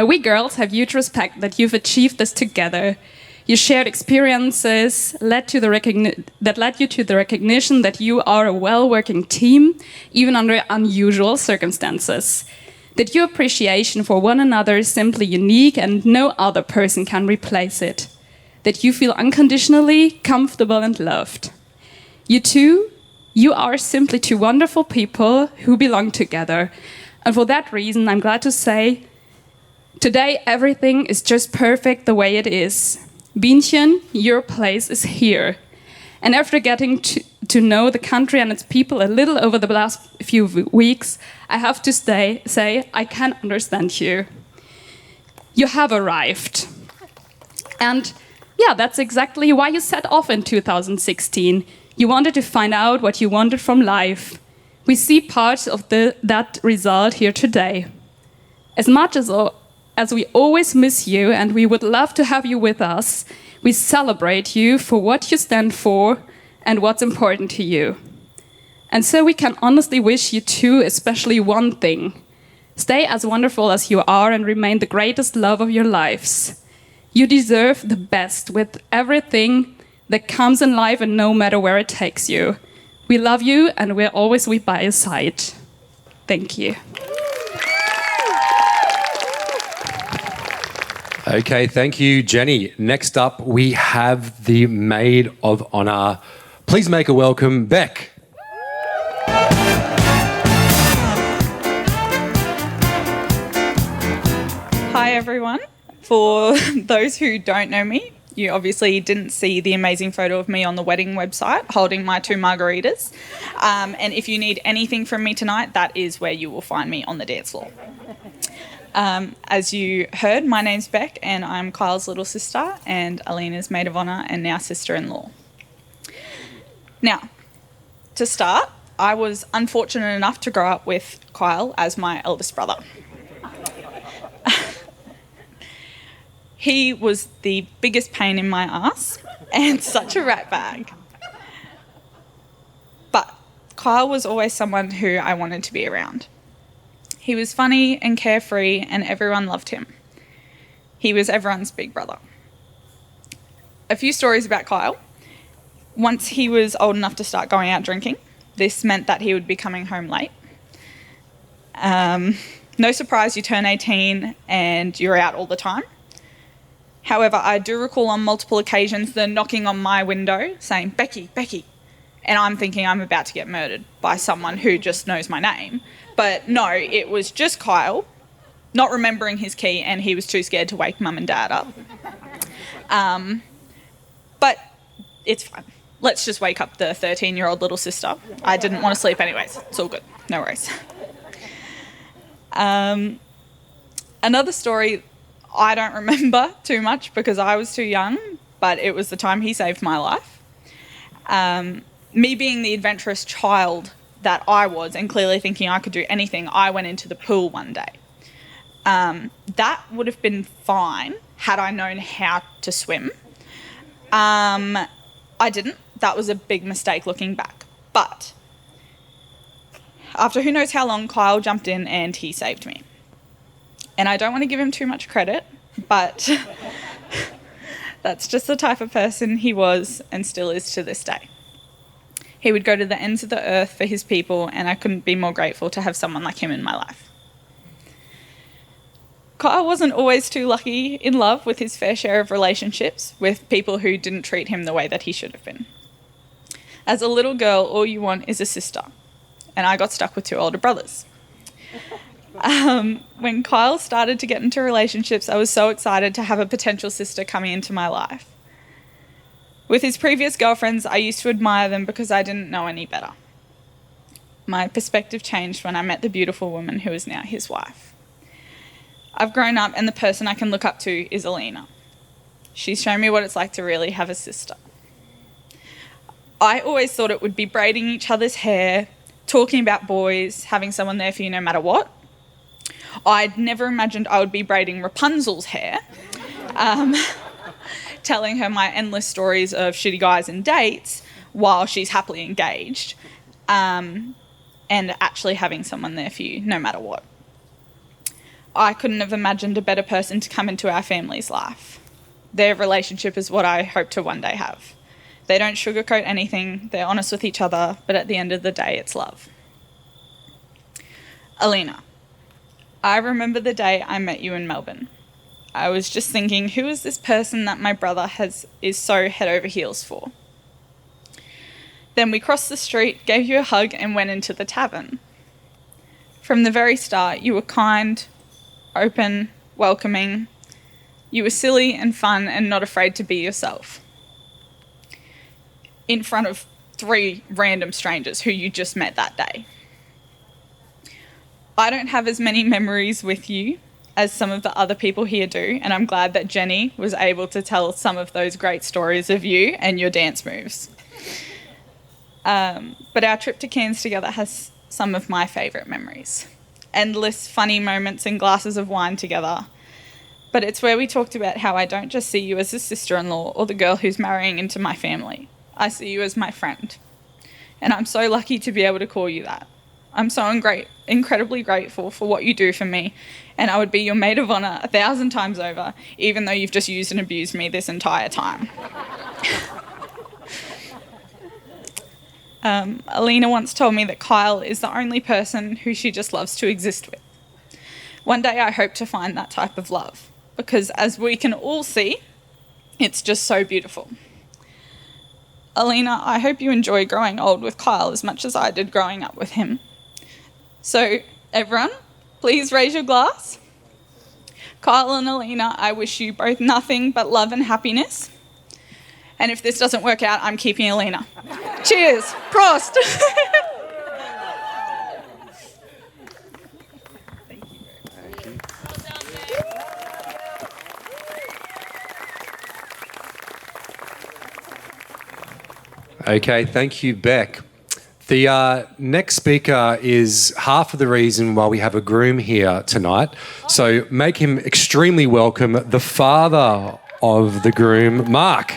We girls have huge respect that you've achieved this together. You shared experiences that led you to the recognition that you are a well-working team, even under unusual circumstances. That your appreciation for one another is simply unique and no other person can replace it. That you feel unconditionally comfortable and loved. You two, you are simply 2 wonderful people who belong together. And for that reason, I'm glad to say, today everything is just perfect the way it is. Bienchen, your place is here. And after getting to know the country and its people a little over the last few weeks, I have to say I can understand you. You have arrived. And that's exactly why you set off in 2016. You wanted to find out what you wanted from life. We see parts of that result here today. As much as we always miss you and we would love to have you with us, we celebrate you for what you stand for and what's important to you. And so we can honestly wish you two especially one thing. Stay as wonderful as you are and remain the greatest love of your lives. You deserve the best with everything that comes in life and no matter where it takes you. We love you and we'll always be by your side. Thank you. Okay, thank you, Jenny. Next up, we have the Maid of Honor. Please make a welcome, Beck. Hi everyone. For those who don't know me, you obviously didn't see the amazing photo of me on the wedding website holding my 2 margaritas. And if you need anything from me tonight, that is where you will find me on the dance floor. As you heard, my name's Beck and I'm Kyle's little sister and Alina's maid of honour and now sister-in-law. Now, to start, I was unfortunate enough to grow up with Kyle as my eldest brother. He was the biggest pain in my ass and such a rat bag. But Kyle was always someone who I wanted to be around. He was funny and carefree and everyone loved him. He was everyone's big brother. A few stories about Kyle. Once he was old enough to start going out drinking, this meant that he would be coming home late. No surprise, you turn 18 and you're out all the time. However, I do recall on multiple occasions the knocking on my window saying, "Becky, Becky." And I'm thinking I'm about to get murdered by someone who just knows my name. But no, it was just Kyle, not remembering his key, and he was too scared to wake mum and dad up. But it's fine. Let's just wake up the 13-year-old little sister. I didn't want to sleep anyways. It's all good. No worries. Another story I don't remember too much because I was too young, but it was the time he saved my life. Me being the adventurous child that I was and clearly thinking I could do anything, I went into the pool one day. That would have been fine had I known how to swim. I didn't. That was a big mistake looking back. But after who knows how long, Kyle jumped in and he saved me. And I don't want to give him too much credit, but that's just the type of person he was and still is to this day. He would go to the ends of the earth for his people, and I couldn't be more grateful to have someone like him in my life. Kyle wasn't always too lucky in love with his fair share of relationships with people who didn't treat him the way that he should have been. As a little girl, all you want is a sister, and I got stuck with 2 older brothers. When Kyle started to get into relationships, I was so excited to have a potential sister coming into my life. With his previous girlfriends, I used to admire them because I didn't know any better. My perspective changed when I met the beautiful woman who is now his wife. I've grown up and the person I can look up to is Alina. She's shown me what it's like to really have a sister. I always thought it would be braiding each other's hair, talking about boys, having someone there for you no matter what. I'd never imagined I would be braiding Rapunzel's hair, telling her my endless stories of shitty guys and dates while she's happily engaged, and actually having someone there for you no matter what. I couldn't have imagined a better person to come into our family's life. Their relationship is what I hope to one day have. They don't sugarcoat anything, they're honest with each other, but at the end of the day, it's love. Alina, I remember the day I met you in Melbourne. I was just thinking, who is this person that my brother is so head over heels for? Then we crossed the street, gave you a hug, and went into the tavern. From the very start, you were kind, open, welcoming. You were silly and fun and not afraid to be yourself. In front of 3 random strangers who you just met that day. I don't have as many memories with you as some of the other people here do, and I'm glad that Jenny was able to tell some of those great stories of you and your dance moves. But our trip to Cairns together has some of my favourite memories. Endless funny moments and glasses of wine together. But it's where we talked about how I don't just see you as a sister-in-law or the girl who's marrying into my family. I see you as my friend. And I'm so lucky to be able to call you that. I'm so incredibly grateful for what you do for me, and I would be your maid of honour 1,000 times over, even though you've just used and abused me this entire time. Alina once told me that Kyle is the only person who she just loves to exist with. One day I hope to find that type of love, because as we can all see, it's just so beautiful. Alina, I hope you enjoy growing old with Kyle as much as I did growing up with him. So, everyone, please raise your glass. Kyle and Alina, I wish you both nothing but love and happiness. And if this doesn't work out, I'm keeping Alina. Cheers. Prost. Okay, thank you, Beck. The next speaker is half of the reason why we have a groom here tonight. So make him extremely welcome, the father of the groom, Mark.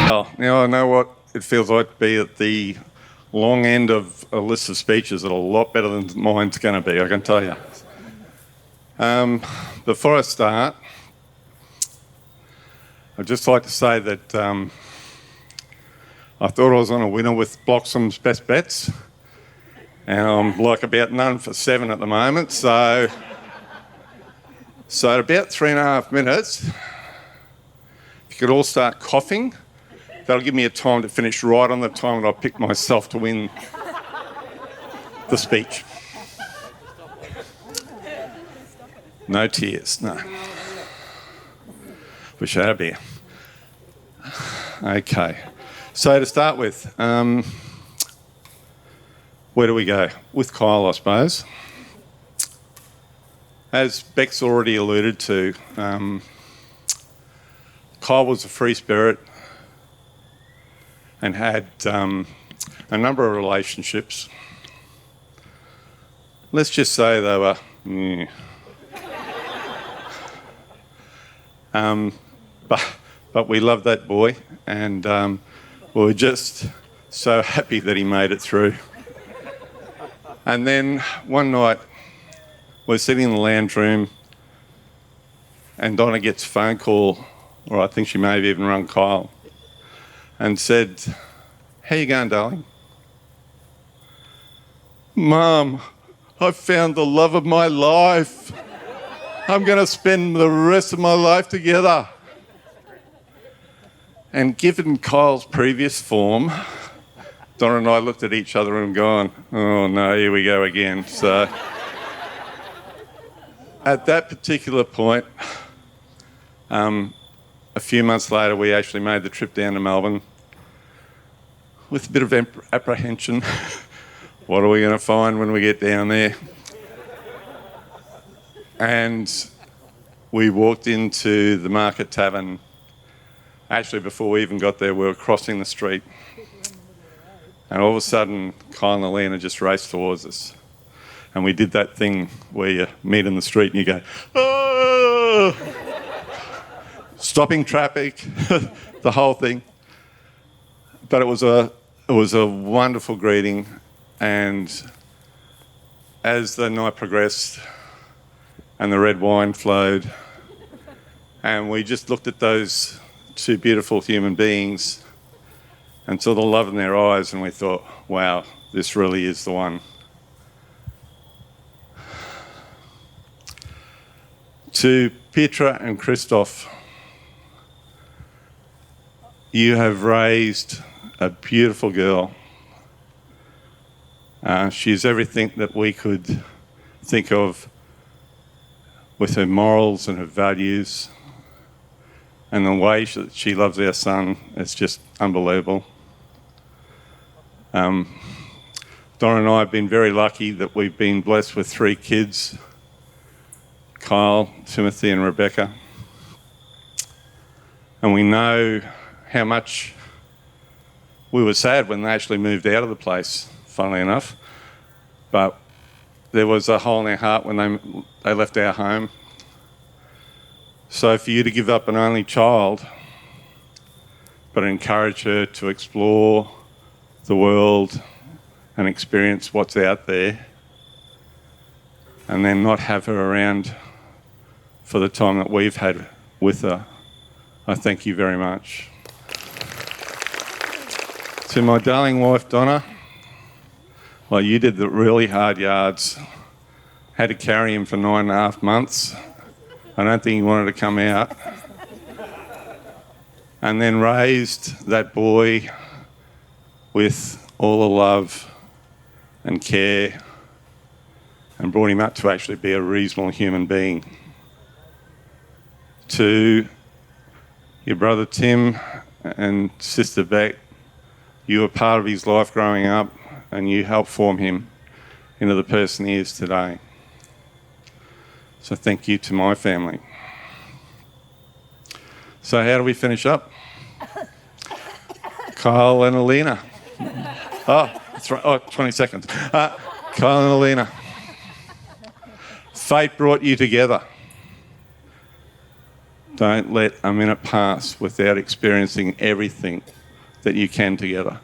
Well, now I know what it feels like to be at the long end of a list of speeches that are a lot better than mine's going to be, I can tell you. Before I start, I'd just like to say that I thought I was on a winner with Bloxham's Best Bets, and I'm like about none for 7 at the moment, so at about 3.5 minutes, if you could all start coughing, that'll give me a time to finish right on the time that I picked myself to win the speech. No tears, no. Wish I had a beer. Okay, so to start with, where do we go? With Kyle, I suppose. As Beck's already alluded to, Kyle was a free spirit and had a number of relationships. Let's just say they were... But we loved that boy, and we were just so happy that he made it through. And then one night, we're sitting in the lounge room, and Donna gets a phone call, or I think she may have even rung Kyle, and said, "How you going, darling?" "Mum, I've found the love of my life. I'm going to spend the rest of my life together." And given Kyle's previous form, Donna and I looked at each other and gone, "Oh no, here we go again." So at that particular point, a few months later, we actually made the trip down to Melbourne with a bit of apprehension. What are we going to find when we get down there? And we walked into the Market Tavern. Actually, before we even got there, we were crossing the street. And all of a sudden, Kyle and Alina just raced towards us. And we did that thing where you meet in the street and you go, "Oh!" Stopping traffic, the whole thing. But it was a wonderful greeting. And as the night progressed and the red wine flowed, and we just looked at those two beautiful human beings and saw the love in their eyes, and we thought, wow, this really is the one. To Petra and Christoph, you have raised a beautiful girl. She's everything that we could think of with her morals and her values. And the way she loves our son, it's just unbelievable. Donna and I have been very lucky that we've been blessed with 3 kids, Kyle, Timothy and Rebecca. And we know how much we were sad when they actually moved out of the place, funnily enough. But there was a hole in our heart when they left our home. So for you to give up an only child, but encourage her to explore the world and experience what's out there, and then not have her around for the time that we've had with her, I thank you very much. To my darling wife, Donna, well, you did the really hard yards. Had to carry him for 9.5 months. I don't think he wanted to come out. And then raised that boy with all the love and care and brought him up to actually be a reasonable human being. To your brother Tim and sister Beck, you were part of his life growing up and you helped form him into the person he is today. So thank you to my family. So how do we finish up? Kyle and Alina. Oh, that's right. Oh, 20 seconds. Kyle and Alina. Fate brought you together. Don't let a minute pass without experiencing everything that you can together.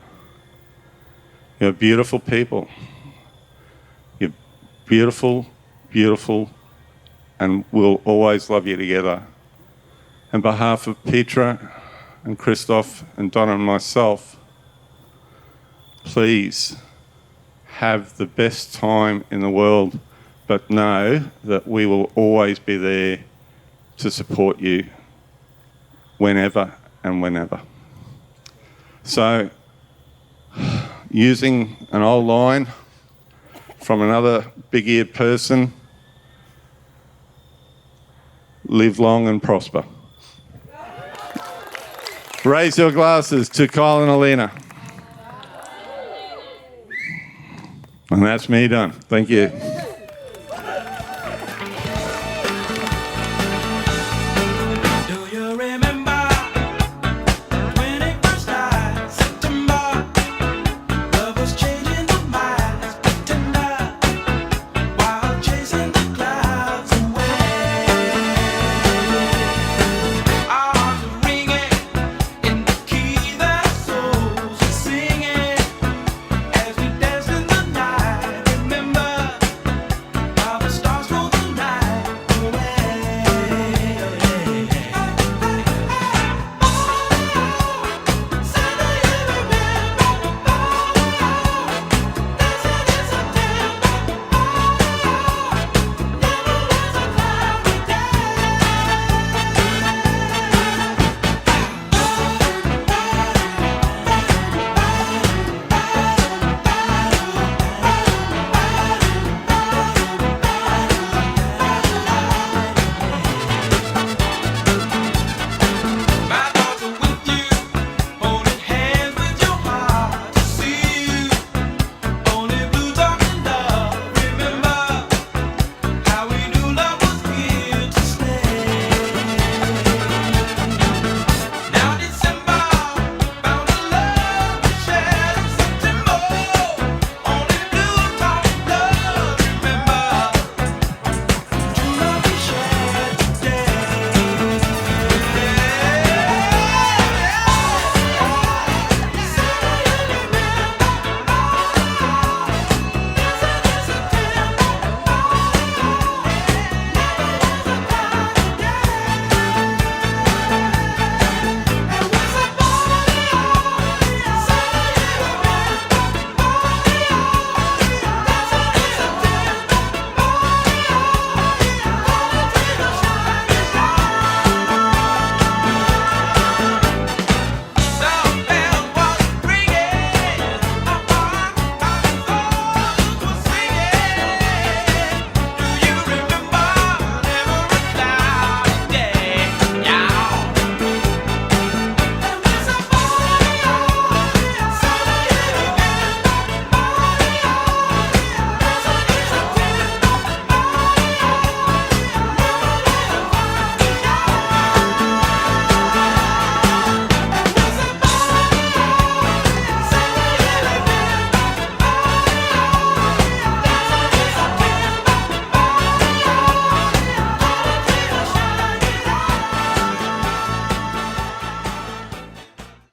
You're beautiful people. You're beautiful, beautiful, and we'll always love you together. On behalf of Petra and Christoph and Donna and myself, please have the best time in the world, but know that we will always be there to support you whenever and whenever. So, using an old line from another big-eared person, live long and prosper. Raise your glasses to Kyle and Alina. And that's me done. Thank you.